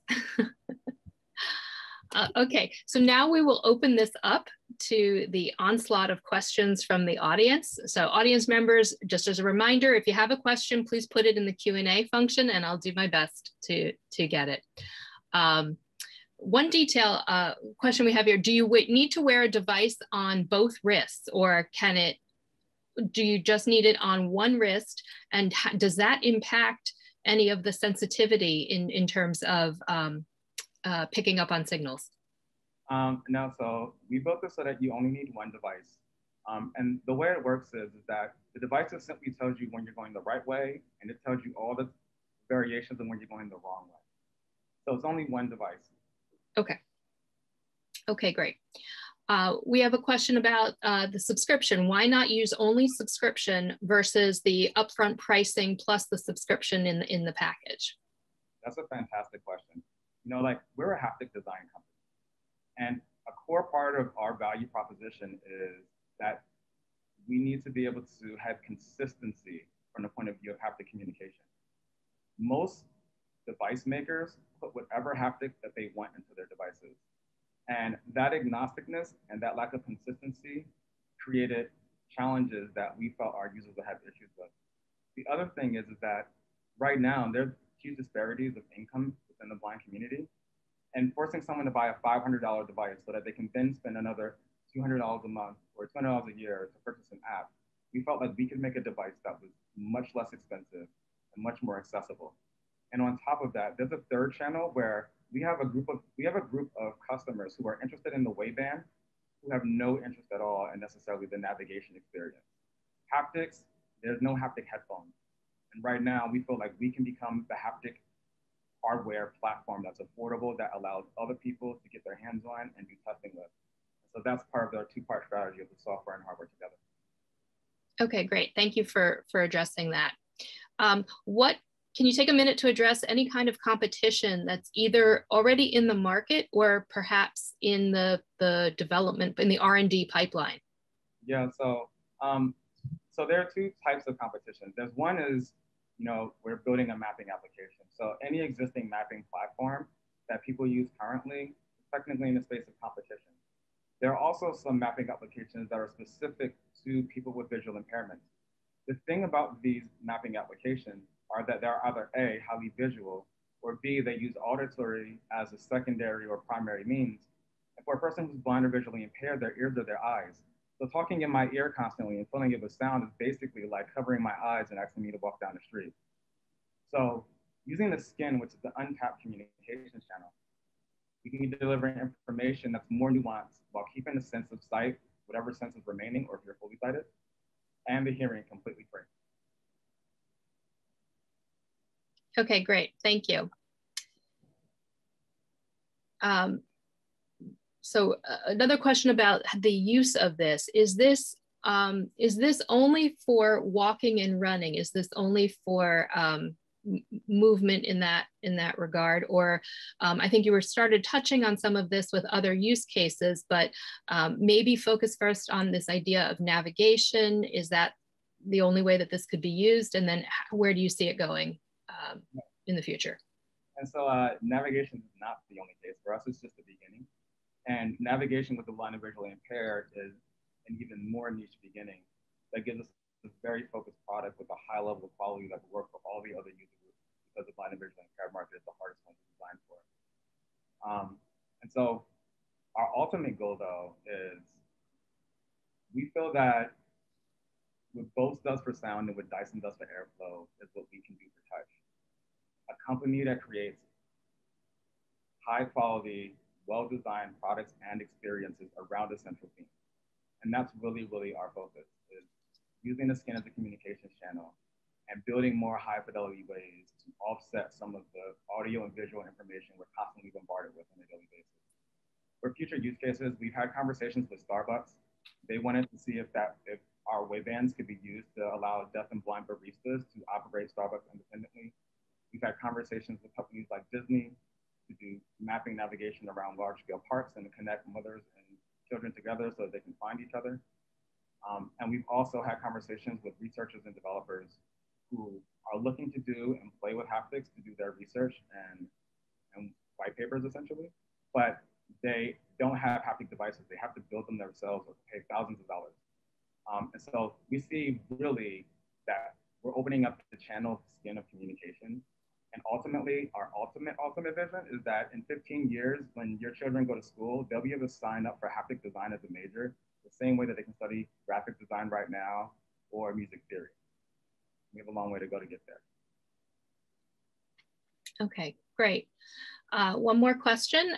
Okay, so now we will open this up to the onslaught of questions from the audience. So audience members, just as a reminder, if you have a question, please put it in the Q&A function and I'll do my best to get it. One detail question we have here, do you need to wear a device on both wrists, or do you just need it on one wrist? And does that impact any of the sensitivity in terms of picking up on signals? No, so we built this so that you only need one device. And the way it works is that the device just simply tells you when you're going the right way, and it tells you all the variations of when you're going the wrong way. So it's only one device. Okay. Okay, great. We have a question about the subscription. Why not use only subscription versus the upfront pricing plus the subscription in the package? That's a fantastic question. You know, like, we're a haptic design company, and a core part of our value proposition is that we need to be able to have consistency from the point of view of haptic communication. Most device makers put whatever haptic that they want into their devices. And that agnosticness and that lack of consistency created challenges that we felt our users would have issues with. The other thing is that right now, there's huge disparities of income within the blind community, and forcing someone to buy a $500 device so that they can then spend another $200 a month or $200 a year to purchase an app, we felt like we could make a device that was much less expensive and much more accessible. And on top of that, there's a third channel where we have a group of customers who are interested in the waistband, who have no interest at all in necessarily the navigation experience. Haptics, there's no haptic headphones. And right now, we feel like we can become the haptic hardware platform that's affordable, that allows other people to get their hands on and do testing with. So that's part of the two-part strategy of the software and hardware together. Okay, great. Thank you for addressing that. Can you take a minute to address any kind of competition that's either already in the market or perhaps in the development, in the R&D pipeline? Yeah, so there are two types of competition. There's one is, you know, we're building a mapping application. So any existing mapping platform that people use currently is technically in the space of competition. There are also some mapping applications that are specific to people with visual impairments. The thing about these mapping applications are that they're either A, highly visual, or B, they use auditory as a secondary or primary means. And for a person who's blind or visually impaired, their ears are their eyes. So talking in my ear constantly and filling it with sound is basically like covering my eyes and asking me to walk down the street. So using the skin, which is the untapped communications channel, we can be delivering information that's more nuanced while keeping the sense of sight, whatever sense is remaining, or if you're fully sighted, and the hearing completely free. Okay, great, thank you. So another question about the use of this. Is this only for walking and running? Is this only for movement in that regard? Or I think you were started touching on some of this with other use cases, but maybe focus first on this idea of navigation. Is that the only way that this could be used? And then where do you see it going in the future? And so navigation is not the only case. For us, it's just the beginning. And navigation with the blind and visually impaired is an even more niche beginning that gives us a very focused product with a high level of quality that will work for all the other user groups, because the blind and visually impaired market is the hardest one to design for. And so our ultimate goal, though, is we feel that what Bose does for sound and what Dyson does for airflow is what we can do for touch. A company that creates high quality, well-designed products and experiences around a central theme. And that's really, really our focus, is using the skin as a communications channel and building more high fidelity ways to offset some of the audio and visual information we're constantly bombarded with on a daily basis. For future use cases, we've had conversations with Starbucks. They wanted to see if our wavebands could be used to allow deaf and blind baristas to operate Starbucks independently. We've had conversations with companies like Disney to do mapping navigation around large-scale parks and to connect mothers and children together so that they can find each other. And we've also had conversations with researchers and developers who are looking to do and play with haptics to do their research and white papers, essentially, but they don't have haptic devices. They have to build them themselves or pay thousands of dollars. And so we see really that we're opening up the channel skin of communication. And ultimately, our ultimate vision is that in 15 years, when your children go to school, they'll be able to sign up for haptic design as a major, the same way that they can study graphic design right now or music theory. We have a long way to go to get there. Okay, great. One more question.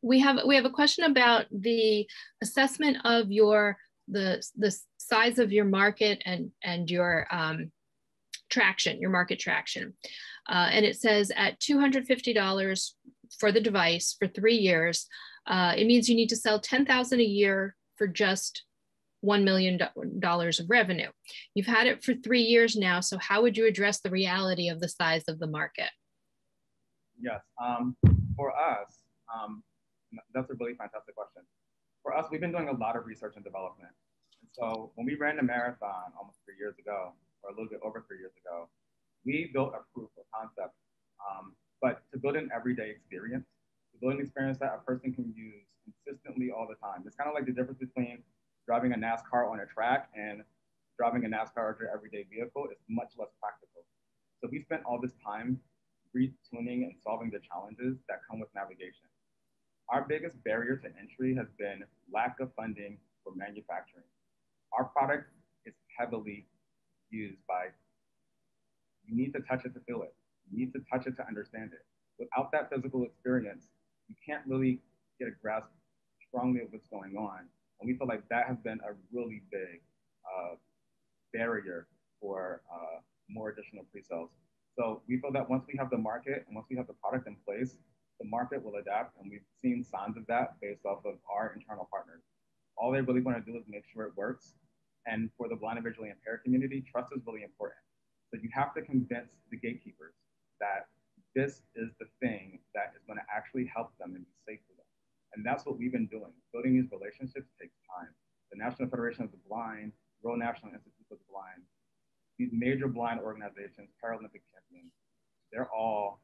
We have a question about the assessment of the size of your market and your traction, your market traction. And it says at $250 for the device for 3 years, it means you need to sell $10,000 a year for just $1 million of revenue. You've had it for 3 years now, so how would you address the reality of the size of the market? Yes, for us, that's a really fantastic question. For us, we've been doing a lot of research and development. And so when we ran the marathon almost 3 years ago, or a little bit over 3 years ago, we built a proof of concept. But to build an everyday experience, to build an experience that a person can use consistently all the time. It's kind of like the difference between driving a NASCAR on a track and driving a NASCAR as your everyday vehicle is much less practical. So we spent all this time retuning and solving the challenges that come with navigation. Our biggest barrier to entry has been lack of funding for manufacturing. Our product is heavily used by, you need to touch it to feel it. You need to touch it to understand it. Without that physical experience, you can't really get a grasp strongly of what's going on. And we feel like that has been a really big barrier for more additional pre-sales. So we feel that once we have the market and once we have the product in place, the market will adapt, and we've seen signs of that based off of our internal partners. All they really want to do is make sure it works. And for the blind and visually impaired community, trust is really important. So you have to convince the gatekeepers that this is the thing that is going to actually help them and be safe for them. And that's what we've been doing. Building these relationships takes time. The National Federation of the Blind, Royal National Institute of the Blind, these major blind organizations, Paralympic champions, they're all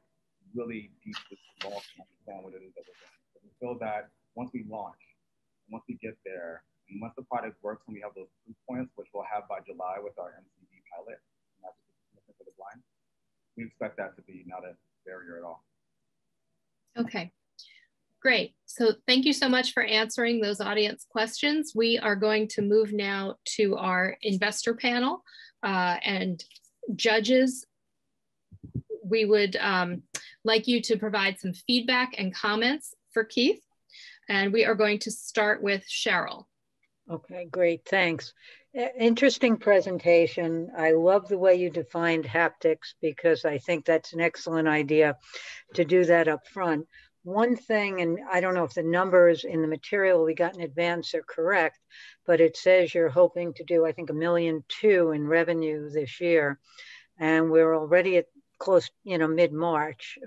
really deeply involved to understand what it is that we're doing. So we feel that once we launch, once we get there, and once the product works and we have those proof points, which we'll have by July with our MCD pilot, and that's for the blind, we expect that to be not a barrier at all. Okay, great. So thank you so much for answering those audience questions. We are going to move now to our investor panel and judges. We would like you to provide some feedback and comments for Keith. And we are going to start with Cheryl. Okay, great, thanks. Interesting presentation. I love the way you defined haptics because I think that's an excellent idea to do that up front. One thing, and I don't know if the numbers in the material we got in advance are correct, but it says you're hoping to do, I think, $1.2 million in revenue this year. And we're already at close, mid-March.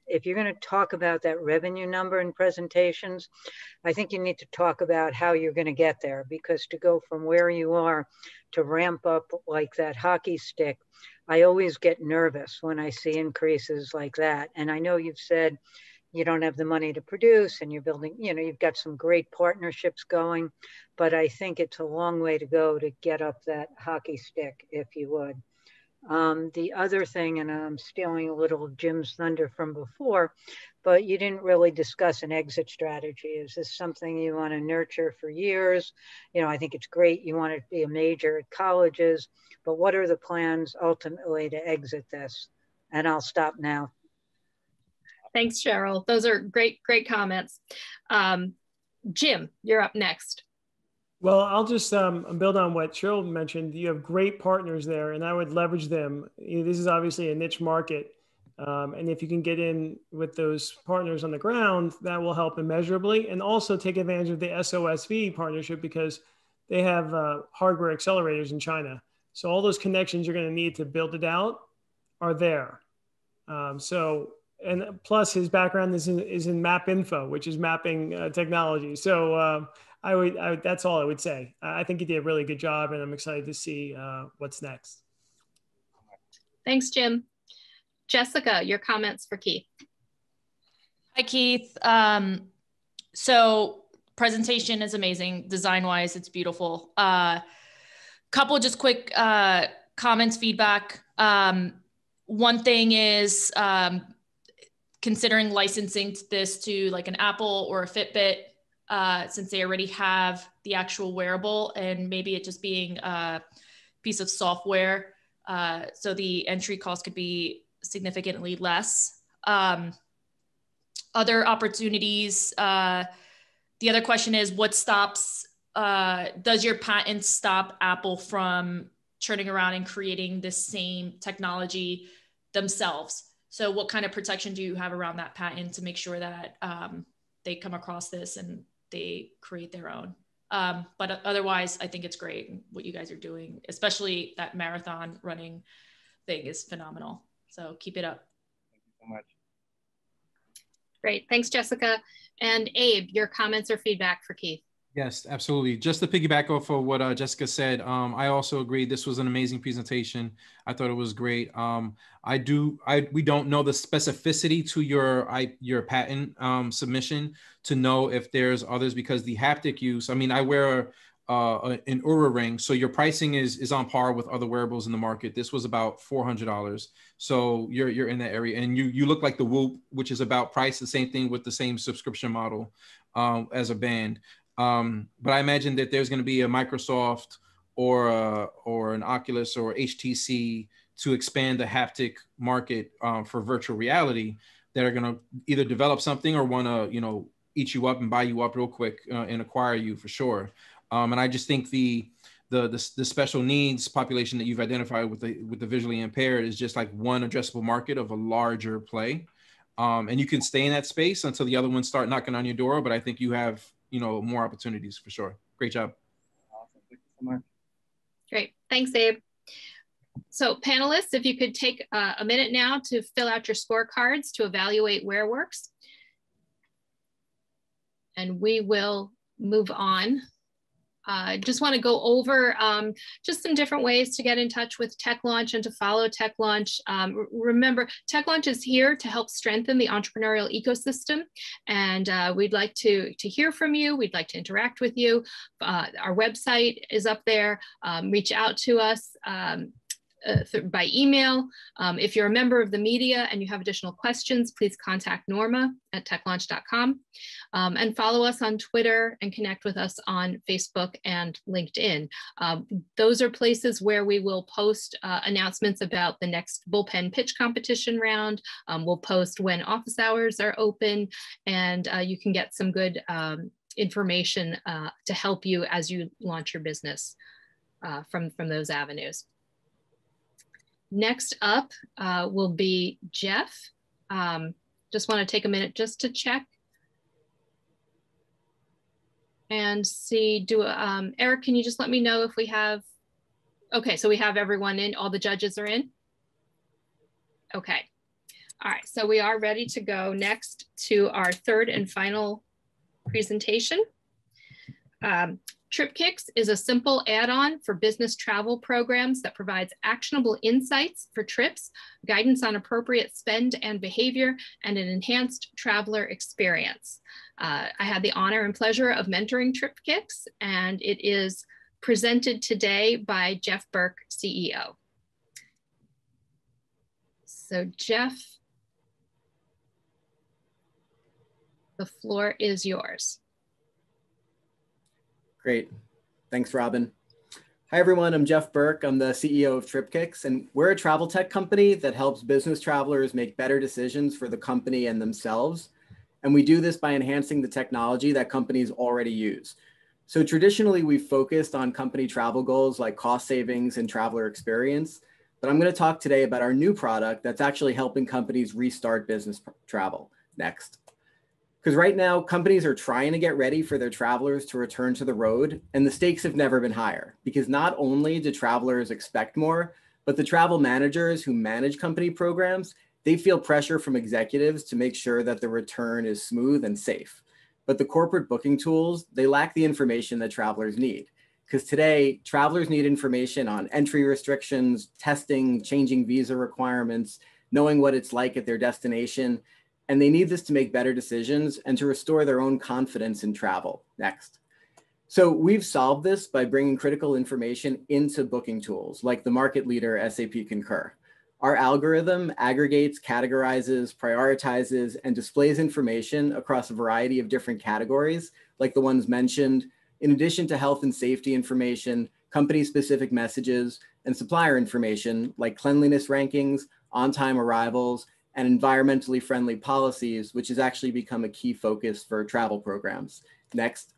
If you're going to talk about that revenue number in presentations, I think you need to talk about how you're going to get there, because to go from where you are to ramp up like that hockey stick, I always get nervous when I see increases like that. And I know you've said you don't have the money to produce and you're building, you've got some great partnerships going, but I think it's a long way to go to get up that hockey stick, if you would. The other thing, and I'm stealing a little of Jim's thunder from before, but you didn't really discuss an exit strategy. Is this something you want to nurture for years? I think it's great you want to be a major at colleges, but what are the plans ultimately to exit this? And I'll stop now. Thanks, Cheryl. Those are great comments. Jim, you're up next. Well, I'll just build on what Cheryl mentioned. You have great partners there, and I would leverage them. This is obviously a niche market. And if you can get in with those partners on the ground, that will help immeasurably. And also take advantage of the SOSV partnership, because they have hardware accelerators in China. So all those connections you're going to need to build it out are there. And plus his background is in map info, which is mapping technology. So that's all I would say. I think he did a really good job, and I'm excited to see what's next. Thanks, Jim. Jessica, your comments for Keith. Hi, Keith. So presentation is amazing. Design-wise, it's beautiful. Couple just quick comments, feedback. One thing is considering licensing this to like an Apple or a Fitbit, since they already have the actual wearable, and maybe it just being a piece of software. So the entry cost could be significantly less. Other opportunities. The other question is, what stops, does your patent stop Apple from turning around and creating the same technology themselves? So what kind of protection do you have around that patent to make sure that they come across this and they create their own? But otherwise, I think it's great what you guys are doing, especially that marathon running thing is phenomenal. So keep it up. Thank you so much. Great, thanks, Jessica. And Abe, your comments or feedback for Keith? Yes, absolutely. Just to piggyback off of what Jessica said, I also agree. This was an amazing presentation. I thought it was great. We don't know the specificity to your patent submission to know if there's others, because the haptic use, I mean, I wear an Oura ring, so your pricing is on par with other wearables in the market. This was about $400. So you're in that area, and you look like the Whoop, which is about price, the same thing with the same subscription model as a band. But I imagine that there's going to be a Microsoft or an Oculus or HTC to expand the haptic market for virtual reality, that are going to either develop something or want to, eat you up and buy you up real quick and acquire you for sure. And I just think the special needs population that you've identified with the visually impaired is just like one addressable market of a larger play. And you can stay in that space until the other ones start knocking on your door. But I think you have more opportunities for sure. Great job. Awesome. Thank you so much. Great. Thanks, Abe. So panelists, if you could take a minute now to fill out your scorecards to evaluate Whereworks. And we will move on Just want to go over just some different ways to get in touch with TechLaunch and to follow TechLaunch. Remember, TechLaunch is here to help strengthen the entrepreneurial ecosystem, and we'd like to hear from you. We'd like to interact with you. Our website is up there. Reach out to us by email. If you're a member of the media and you have additional questions, please contact Norma at techlaunch.com, and follow us on Twitter and connect with us on Facebook and LinkedIn. Those are places where we will post announcements about the next bullpen pitch competition round. We'll post when office hours are open, and you can get some good information to help you as you launch your business from those avenues. Next up will be Jeff. Just want to take a minute just to check and see, Eric, can you just let me know if we have, okay, so we have everyone in, all the judges are in? Okay, all right, so we are ready to go next to our third and final presentation. TripKicks is a simple add-on for business travel programs that provides actionable insights for trips, guidance on appropriate spend and behavior, and an enhanced traveler experience. I had the honor and pleasure of mentoring TripKicks, and it is presented today by Jeff Berk, CEO. So Jeff, the floor is yours. Great. Thanks, Robin. Hi, everyone. I'm Jeff Berk. I'm the CEO of TripKicks, and we're a travel tech company that helps business travelers make better decisions for the company and themselves. And we do this by enhancing the technology that companies already use. So traditionally, we've focused on company travel goals like cost savings and traveler experience. But I'm going to talk today about our new product that's actually helping companies restart business travel. Next. Because right now, companies are trying to get ready for their travelers to return to the road, and the stakes have never been higher. Because not only do travelers expect more, but the travel managers who manage company programs, they feel pressure from executives to make sure that the return is smooth and safe. But the corporate booking tools, they lack the information that travelers need. Because today, travelers need information on entry restrictions, testing, changing visa requirements, knowing what it's like at their destination. And they need this to make better decisions and to restore their own confidence in travel. Next. So we've solved this by bringing critical information into booking tools like the market leader, SAP Concur. Our algorithm aggregates, categorizes, prioritizes, and displays information across a variety of different categories, like the ones mentioned, in addition to health and safety information, company-specific messages, and supplier information like cleanliness rankings, on-time arrivals, and environmentally friendly policies, which has actually become a key focus for travel programs. Next.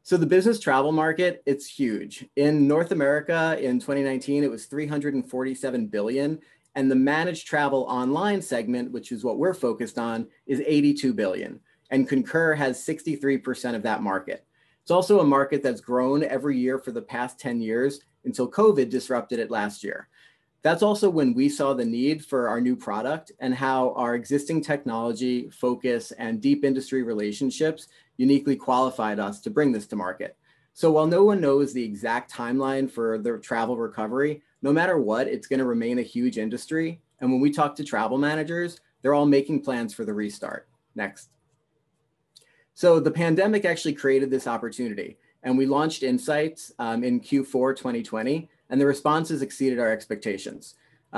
So the business travel market, it's huge. In North America in 2019, it was $347 billion. And the managed travel online segment, which is what we're focused on, is $82 billion. And Concur has 63% of that market. It's also a market that's grown every year for the past 10 years until COVID disrupted it last year. That's also when we saw the need for our new product and how our existing technology, focus, and deep industry relationships uniquely qualified us to bring this to market. So while no one knows the exact timeline for the travel recovery, no matter what, it's going to remain a huge industry. And when we talk to travel managers, they're all making plans for the restart. Next. So the pandemic actually created this opportunity, and we launched Insights in Q4 2020. And the responses exceeded our expectations.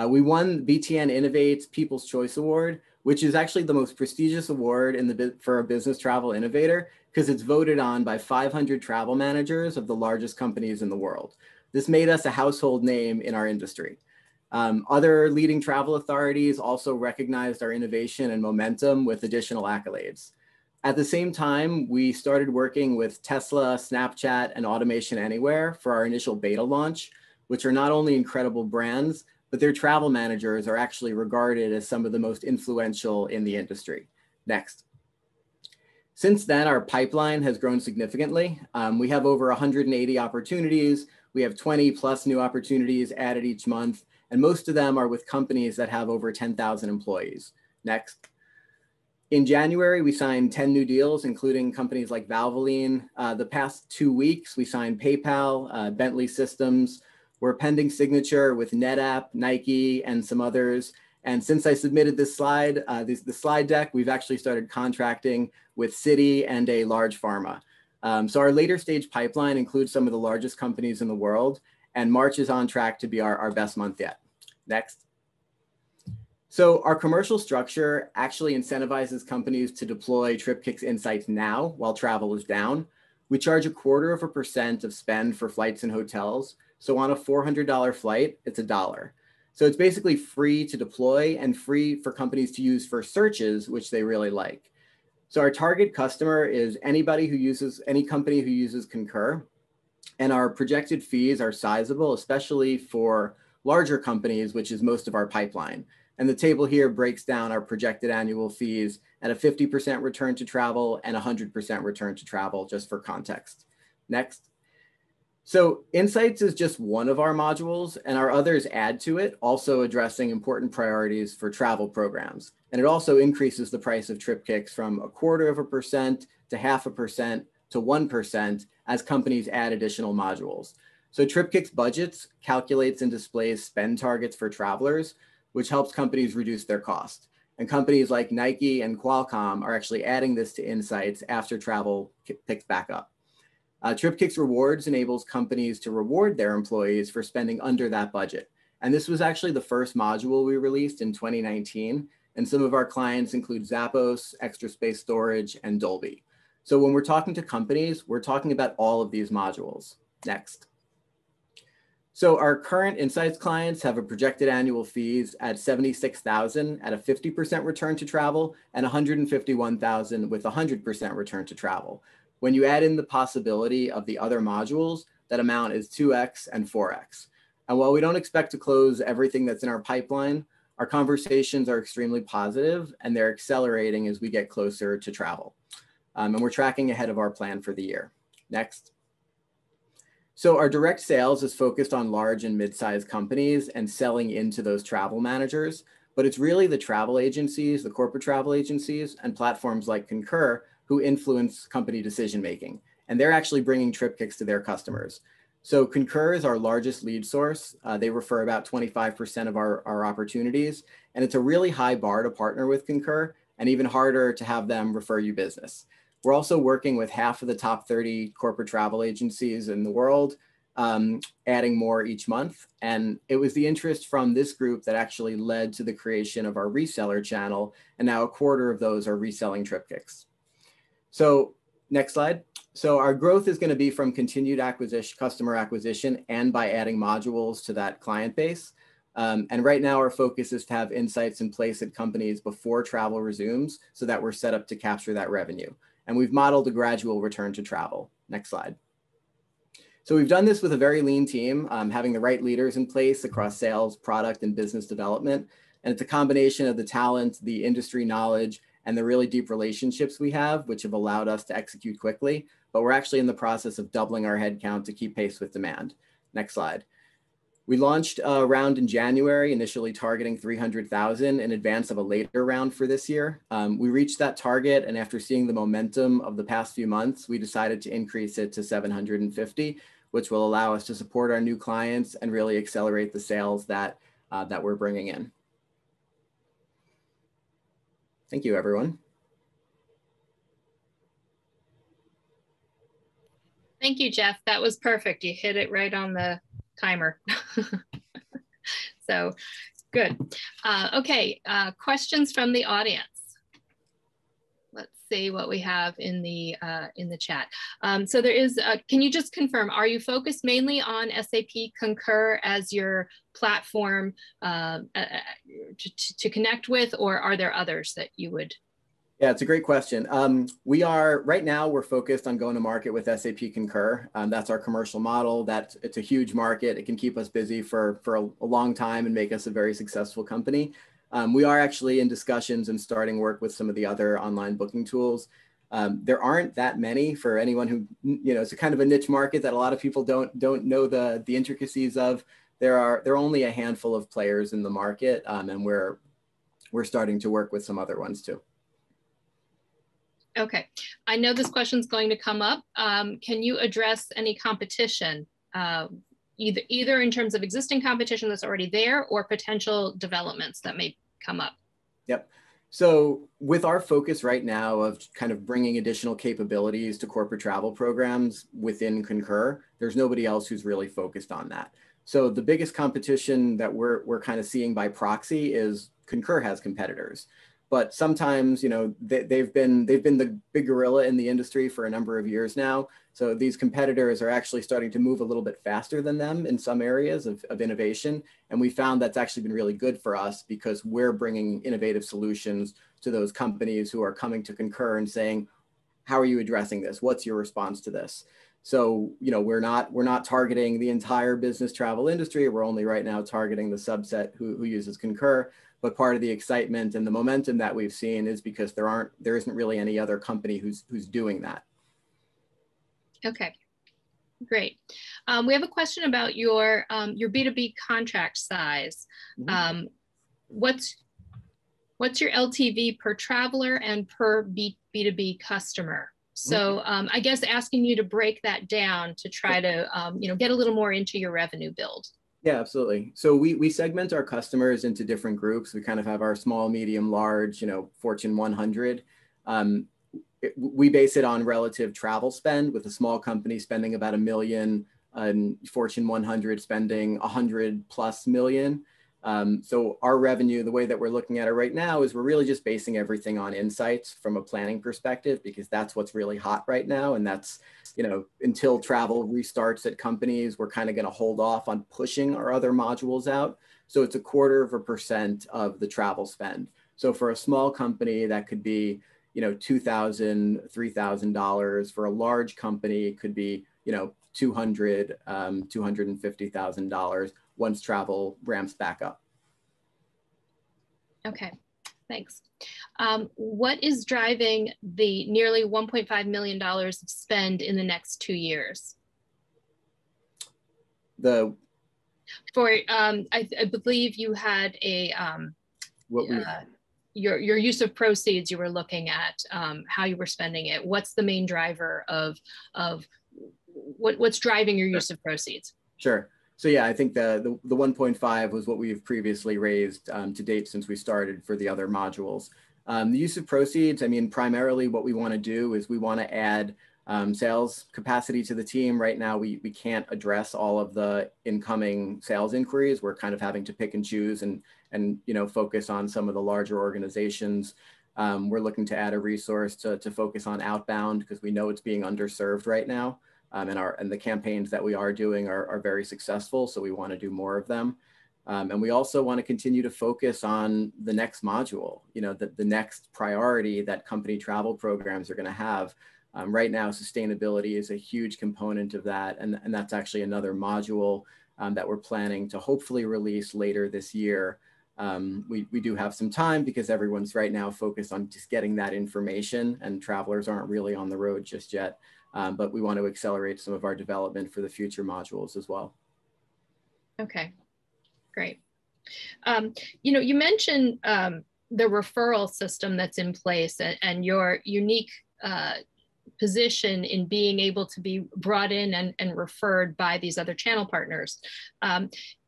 We won BTN Innovate's People's Choice Award, which is actually the most prestigious award for a business travel innovator, because it's voted on by 500 travel managers of the largest companies in the world. This made us a household name in our industry. Other leading travel authorities also recognized our innovation and momentum with additional accolades. At the same time, we started working with Tesla, Snapchat, and Automation Anywhere for our initial beta launch, which are not only incredible brands, but their travel managers are actually regarded as some of the most influential in the industry. Next. Since then, our pipeline has grown significantly. We have over 180 opportunities. We have 20 plus new opportunities added each month, and most of them are with companies that have over 10,000 employees. Next. In January, we signed 10 new deals, including companies like Valvoline. The past 2 weeks, we signed PayPal, Bentley Systems. We're pending signature with NetApp, Nike, and some others. And since I submitted this slide, the slide deck, we've actually started contracting with Citi and a large pharma. So our later stage pipeline includes some of the largest companies in the world, and March is on track to be our best month yet. Next. So our commercial structure actually incentivizes companies to deploy TripKicks insights now while travel is down. We charge 0.25% of spend for flights and hotels. So on a $400 flight, it's $1. So it's basically free to deploy and free for companies to use for searches, which they really like. So our target customer is any company who uses Concur. And our projected fees are sizable, especially for larger companies, which is most of our pipeline. And the table here breaks down our projected annual fees at a 50% return to travel and 100% return to travel, just for context. Next. So Insights is just one of our modules, and our others add to it, also addressing important priorities for travel programs. And it also increases the price of TripKicks from 0.25% to 0.5% to 1% as companies add additional modules. So TripKicks budgets calculates and displays spend targets for travelers, which helps companies reduce their cost. And companies like Nike and Qualcomm are actually adding this to Insights after travel picks back up. TripKicks Rewards enables companies to reward their employees for spending under that budget. And this was actually the first module we released in 2019. And some of our clients include Zappos, Extra Space Storage, and Dolby. So when we're talking to companies, we're talking about all of these modules. Next. So our current Insights clients have a projected annual fees at $76,000 at a 50% return to travel and $151,000 with 100% return to travel. When you add in the possibility of the other modules, that amount is 2x and 4x. And while we don't expect to close everything that's in our pipeline, our conversations are extremely positive and they're accelerating as we get closer to travel. And we're tracking ahead of our plan for the year. Next. So our direct sales is focused on large and mid-sized companies and selling into those travel managers, but it's really the travel agencies, the corporate travel agencies, and platforms like Concur who influence company decision-making. And they're actually bringing TripKicks to their customers. So Concur is our largest lead source. They refer about 25% of our opportunities. And it's a really high bar to partner with Concur and even harder to have them refer you business. We're also working with half of the top 30 corporate travel agencies in the world, adding more each month. And it was the interest from this group that actually led to the creation of our reseller channel. And now 1/4 of those are reselling TripKicks. So next slide. So our growth is going to be from continued customer acquisition and by adding modules to that client base. And right now our focus is to have Insights in place at companies before travel resumes so that we're set up to capture that revenue. And we've modeled a gradual return to travel. Next slide. So we've done this with a very lean team, having the right leaders in place across sales, product, and business development. And it's a combination of the talent, the industry knowledge, and the really deep relationships we have, which have allowed us to execute quickly. But we're actually in the process of doubling our headcount to keep pace with demand. Next slide. We launched a round in January, initially targeting 300,000 in advance of a later round for this year. We reached that target, and after seeing the momentum of the past few months, we decided to increase it to 750, which will allow us to support our new clients and really accelerate the sales that we're bringing in. Thank you, everyone. Thank you, Jeff. That was perfect. You hit it right on the timer. So good. Okay, questions from the audience. Let's see what we have in the chat. So there is, can you just confirm, are you focused mainly on SAP Concur as your platform to connect with, or are there others that you would? Yeah, it's a great question. Right now we're focused on going to market with SAP Concur. That's our commercial model. It's a huge market. It can keep us busy for a long time and make us a very successful company. We are actually in discussions and starting work with some of the other online booking tools. There aren't that many for anyone who, it's a kind of a niche market that a lot of people don't know the intricacies of. There are only a handful of players in the market, and we're starting to work with some other ones too. Okay, I know this question's going to come up. Can you address any competition, either in terms of existing competition that's already there or potential developments that may come up? Yep. So with our focus right now of kind of bringing additional capabilities to corporate travel programs within Concur, there's nobody else who's really focused on that. So the biggest competition that we're kind of seeing by proxy is Concur has competitors. But sometimes, you know, they've been the big gorilla in the industry for a number of years now. So these competitors are actually starting to move a little bit faster than them in some areas of innovation. And we found that's actually been really good for us because we're bringing innovative solutions to those companies who are coming to Concur and saying, how are you addressing this? What's your response to this? So, you know, we're not targeting the entire business travel industry. We're only right now targeting the subset who uses Concur. But part of the excitement and the momentum that we've seen is because there isn't really any other company who's doing that. Okay, great. We have a question about your B2B contract size. Mm-hmm. What's your LTV per traveler and per B2B customer? So I guess asking you to break that down to try to you know, get a little more into your revenue build. Yeah, absolutely. So we segment our customers into different groups. We kind of have our small, medium, large, you know, Fortune 100. We base it on relative travel spend, with a small company spending about $1 million and Fortune 100 spending 100+ million. So our revenue, the way that we're looking at it right now, is we're really just basing everything on insights from a planning perspective, because that's what's really hot right now. And that's, you know, until travel restarts at companies, we're kind of going to hold off on pushing our other modules out. So it's 0.25% of the travel spend. So for a small company, that could be, you know, $2,000, $3,000. For a large company, it could be, you know, $200,000, $250,000 once travel ramps back up. Okay, thanks. What is driving the nearly $1.5 million of spend in the next 2 years? I believe you had a your use of proceeds. You were looking at how you were spending it. What's the main driver of what's driving your use of proceeds? Sure. So yeah, I think the 1.5 was what we've previously raised to date since we started for the other modules. The use of proceeds, I mean, primarily what we want to do is we want to add sales capacity to the team. Right now, we can't address all of the incoming sales inquiries. We're kind of having to pick and choose and you know, focus on some of the larger organizations. We're looking to add a resource to focus on outbound, because we know it's being underserved right now. And the campaigns that we are doing are very successful, so we want to do more of them. And we also want to continue to focus on the next module, you know, the next priority that company travel programs are going to have. Right now, sustainability is a huge component of that, and that's actually another module that we're planning to hopefully release later this year. We do have some time because everyone's right now focused on just getting that information, and travelers aren't really on the road just yet. But we want to accelerate some of our development for the future modules as well. Okay, great. You know, you mentioned the referral system that's in place and your unique position in being able to be brought in and referred by these other channel partners.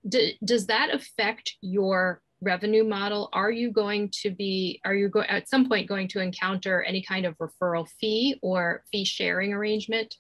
Does that affect your revenue model? Are you at some point going to encounter any kind of referral fee or fee sharing arrangement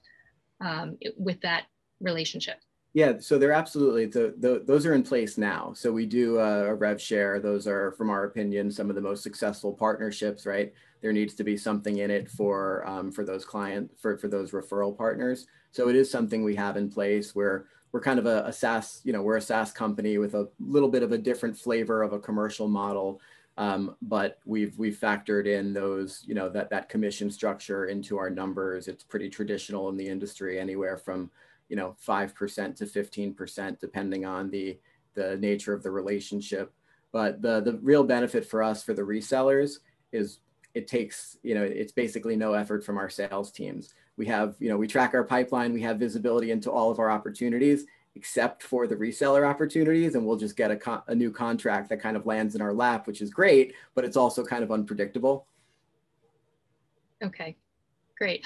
with that relationship? Yeah, so they're absolutely, those are in place now. So we do a rev share. Those are, from our opinion, some of the most successful partnerships, right? There needs to be something in it for those clients, for those referral partners. So it is something we have in place where we're kind of a SaaS, you know, we're a SaaS company with a little bit of a different flavor of a commercial model. But we've factored in those, you know, that commission structure into our numbers. It's pretty traditional in the industry, anywhere from, you know, 5% to 15%, depending on the nature of the relationship. But the real benefit for us, for the resellers, is it takes, you know, it's basically no effort from our sales teams. We have, you know, we track our pipeline, we have visibility into all of our opportunities, except for the reseller opportunities, and we'll just get a new contract that kind of lands in our lap, which is great, but it's also kind of unpredictable. Okay, great.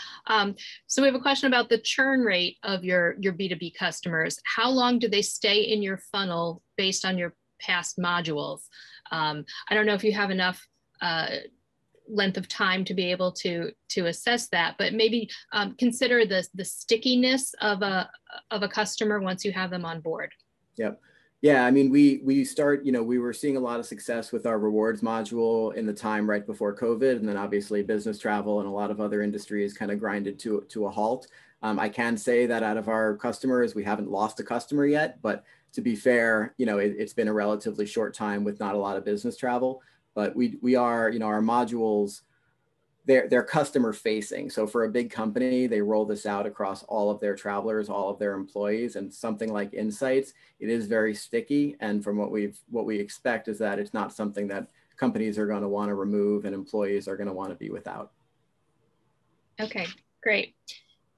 So we have a question about the churn rate of your B2B customers. How long do they stay in your funnel based on your past modules? I don't know if you have enough length of time to be able to assess that, but maybe consider the stickiness of a customer once you have them on board. Yep. Yeah, I mean, we start, we were seeing a lot of success with our rewards module in the time right before COVID, and then obviously business travel and a lot of other industries kind of grinded to a halt. I can say that out of our customers, we haven't lost a customer yet, but to be fair, it's been a relatively short time with not a lot of business travel. But we are, our modules, they're customer facing. So for a big company, they roll this out across all of their travelers, all of their employees, and something like Insights, it is very sticky. And from what we expect is that it's not something that companies are going to want to remove and employees are going to want to be without. Okay, great.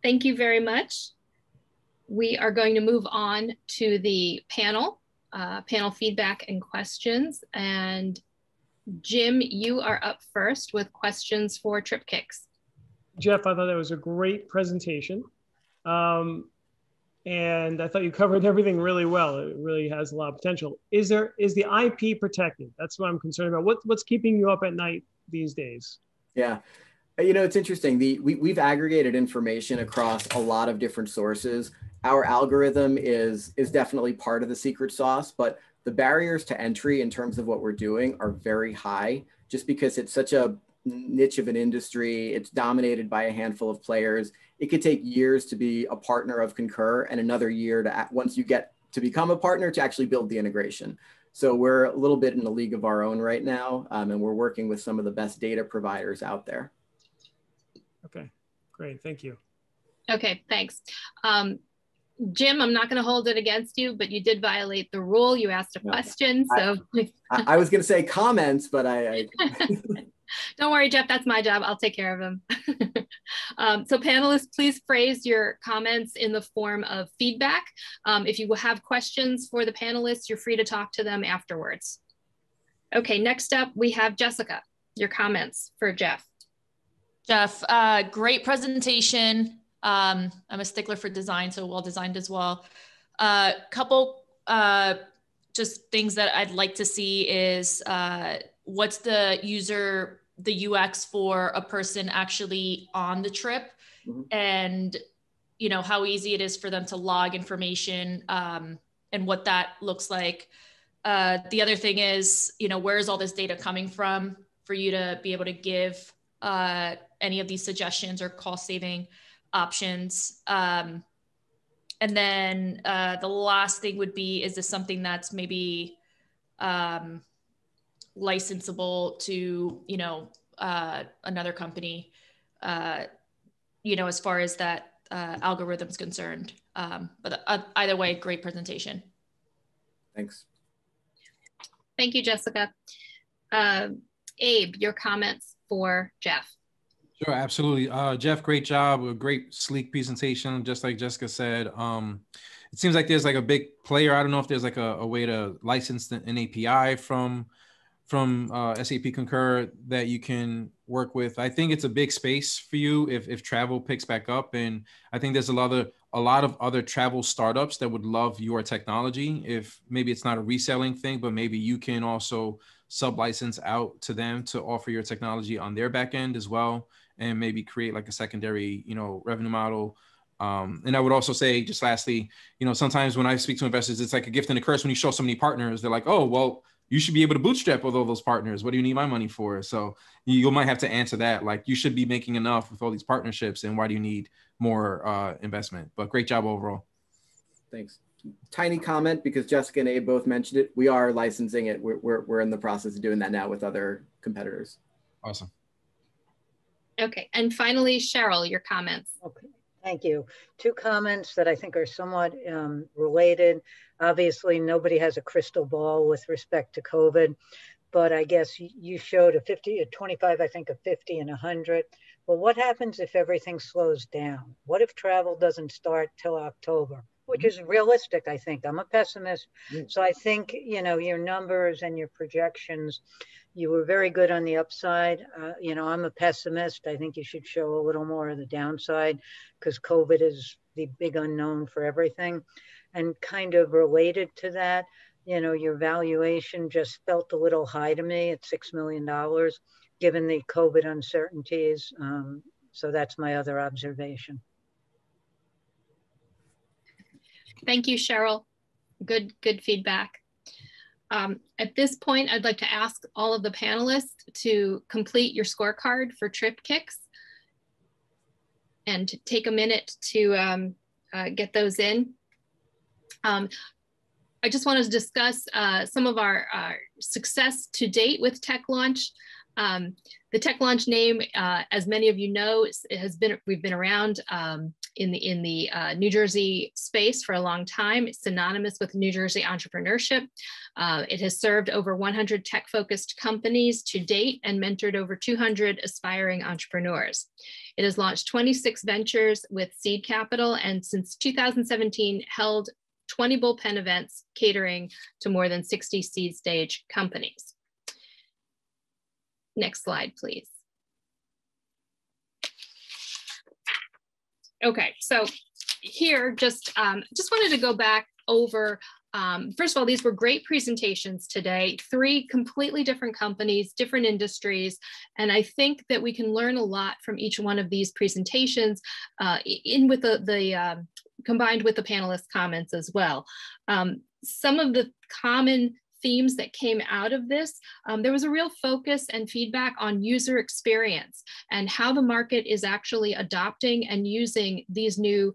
Thank you very much. We are going to move on to the panel feedback and questions. And Jim, you are up first with questions for TripKicks. Jeff, I thought that was a great presentation. And I thought you covered everything really well. It really has a lot of potential. Is the IP protected? That's what I'm concerned about. What's keeping you up at night these days? Yeah. It's interesting. We've aggregated information across a lot of different sources. Our algorithm is definitely part of the secret sauce, but the barriers to entry in terms of what we're doing are very high, just because it's such a niche of an industry. It's dominated by a handful of players. It could take years to be a partner of Concur and another year to, once you get to become a partner, to actually build the integration. So we're a little bit in a league of our own right now, and we're working with some of the best data providers out there. Okay, great, thank you. Okay, thanks. Jim, I'm not going to hold it against you, but you did violate the rule. You asked a question, so. I was going to say comments, but I Don't worry, Jeff, that's my job. I'll take care of them. So panelists, please phrase your comments in the form of feedback. If you have questions for the panelists, you're free to talk to them afterwards. Okay, next up, we have Jessica, your comments for Jeff. Jeff, great presentation. I'm a stickler for design, so well designed as well. Couple just things that I'd like to see is what's the UX for a person actually on the trip, and how easy it is for them to log information and what that looks like. The other thing is, where is all this data coming from for you to be able to give any of these suggestions or cost saving options. And then the last thing would be, is this something that's maybe licensable to, another company, as far as that algorithm's concerned. But either way, great presentation. Thanks. Thank you, Jessica. Abe, your comments for Jeff. Sure, absolutely. Jeff, great job. A great sleek presentation, just like Jessica said. It seems like there's like a big player. I don't know if there's like a way to license an API from SAP Concur that you can work with. I think it's a big space for you if travel picks back up. And I think there's a lot of other travel startups that would love your technology. If maybe it's not a reselling thing, but maybe you can also sub-license out to them to offer your technology on their back end as well, and maybe create like a secondary, revenue model. And I would also say, just lastly, sometimes when I speak to investors, it's like a gift and a curse when you show so many partners. They're like, oh, well, you should be able to bootstrap with all those partners. What do you need my money for? So you might have to answer that. Like, you should be making enough with all these partnerships, and why do you need more investment? But great job overall. Thanks. Tiny comment, because Jessica and Abe both mentioned it. We are licensing it. We're in the process of doing that now with other competitors. Awesome. Okay, and finally, Cheryl, your comments. Okay, thank you. Two comments that I think are somewhat related. Obviously, nobody has a crystal ball with respect to COVID, but I guess you showed a 50, a 25, I think a 50 and 100. Well, what happens if everything slows down? What if travel doesn't start till October? which is realistic, I think. I'm a pessimist. So I think, you know, your numbers and your projections, you were very good on the upside. You know, I'm a pessimist. I think you should show a little more of the downside because COVID is the big unknown for everything. And kind of related to that, you know, your valuation just felt a little high to me at $6 million, given the COVID uncertainties. So that's my other observation. Thank you, Cheryl. Good feedback. At this point, I'd like to ask all of the panelists to complete your scorecard for TripKicks and to take a minute to get those in. I just want to discuss some of our success to date with TechLaunch. The TechLaunch name, as many of you know, we've been around in the New Jersey space for a long time. It's synonymous with New Jersey entrepreneurship. It has served over 100 tech-focused companies to date and mentored over 200 aspiring entrepreneurs. It has launched 26 ventures with seed capital, and since 2017 held 20 BullPen events catering to more than 60 seed stage companies. Next slide, please. Okay, so here, just wanted to go back over, first of all, these were great presentations today, 3 completely different companies, different industries, and I think that we can learn a lot from each one of these presentations combined with the panelists' comments as well. Some of the common themes that came out of this, there was a real focus and feedback on user experience and how the market is actually adopting and using these new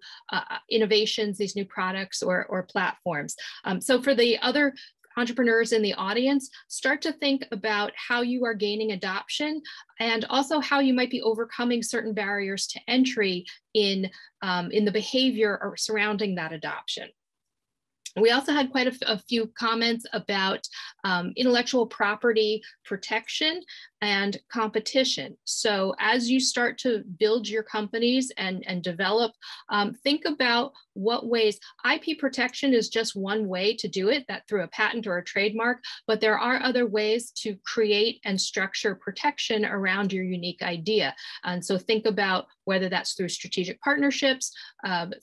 innovations, these new products or platforms. So for the other entrepreneurs in the audience, start to think about how you are gaining adoption and also how you might be overcoming certain barriers to entry in the behavior surrounding that adoption. We also had quite a few comments about intellectual property protection and competition. So as you start to build your companies and develop, think about what ways. IP protection is just one way to do it, that through a patent or a trademark, but there are other ways to create and structure protection around your unique idea. And so think about whether that's through strategic partnerships,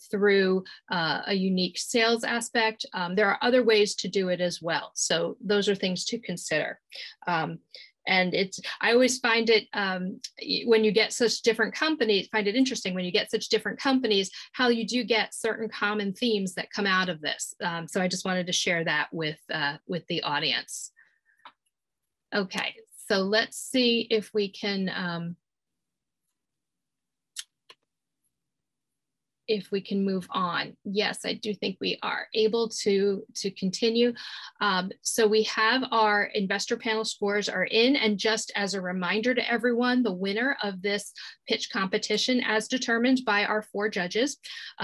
through a unique sales aspect. There are other ways to do it as well. So those are things to consider. And I always find it, when you get such different companies, find it interesting when you get such different companies, how you do get certain common themes that come out of this. So I just wanted to share that with the audience. Okay, so let's see if we can, move on. Yes, I do think we are able to continue. So we have our investor panel scores are in, and just as a reminder to everyone, the winner of this pitch competition, as determined by our 4 judges,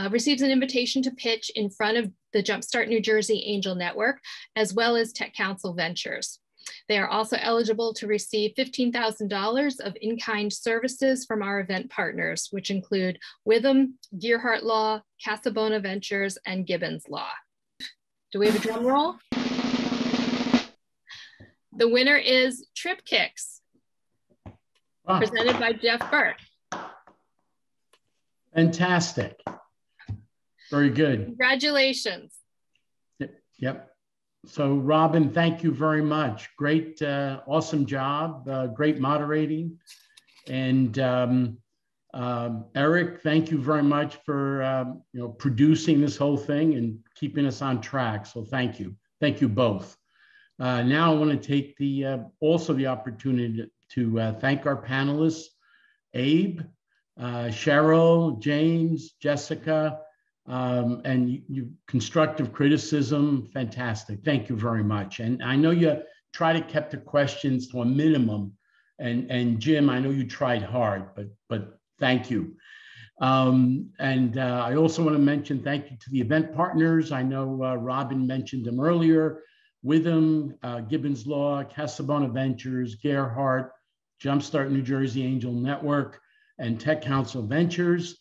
receives an invitation to pitch in front of the Jumpstart New Jersey Angel Network, as well as Tech Council Ventures. They are also eligible to receive $15,000 of in-kind services from our event partners, which include Witham, Gearhart Law, Casabona Ventures, and Gibbons Law. Do we have a drum roll? The winner is TripKicks, presented by Jeff Berk. Fantastic. Very good. Congratulations. Yep. So Robin, thank you very much. Great, awesome job, great moderating. And Eric, thank you very much for producing this whole thing and keeping us on track. So thank you both. Now I want to take also the opportunity to thank our panelists, Abe, Cheryl, James, Jessica, and you constructive criticism, fantastic. Thank you very much. And I know you try to keep the questions to a minimum. And Jim, I know you tried hard, but thank you. I also want to mention thank you to the event partners. I know Robin mentioned them earlier. Witham, Gibbons Law, Casabona Ventures, Gerhardt, Jumpstart New Jersey Angel Network, and Tech Council Ventures.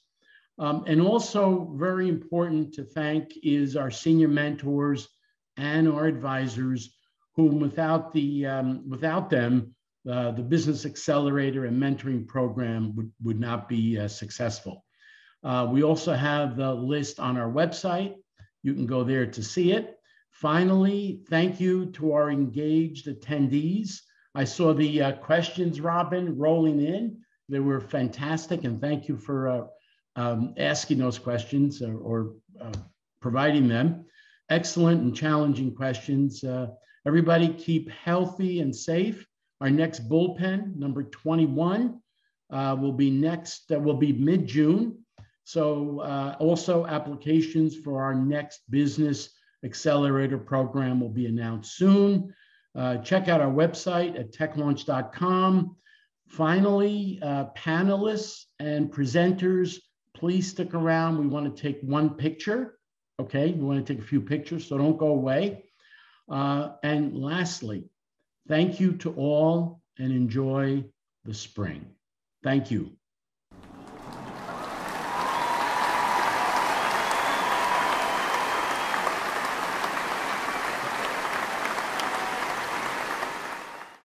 And also very important to thank is our senior mentors and our advisors, whom without them, the Business Accelerator and Mentoring Program would not be successful. We also have the list on our website. You can go there to see it. Finally, thank you to our engaged attendees. I saw the questions, Robin, rolling in. They were fantastic, and thank you for asking those questions or providing them. Excellent and challenging questions. Everybody keep healthy and safe. Our next bullpen, number 21, will be mid-June. So also applications for our next Business Accelerator program will be announced soon. Check out our website at techlaunch.com. Finally, panelists and presenters, please stick around. We want to take one picture. Okay, we want to take a few pictures, so don't go away. And lastly, thank you to all and enjoy the spring. Thank you.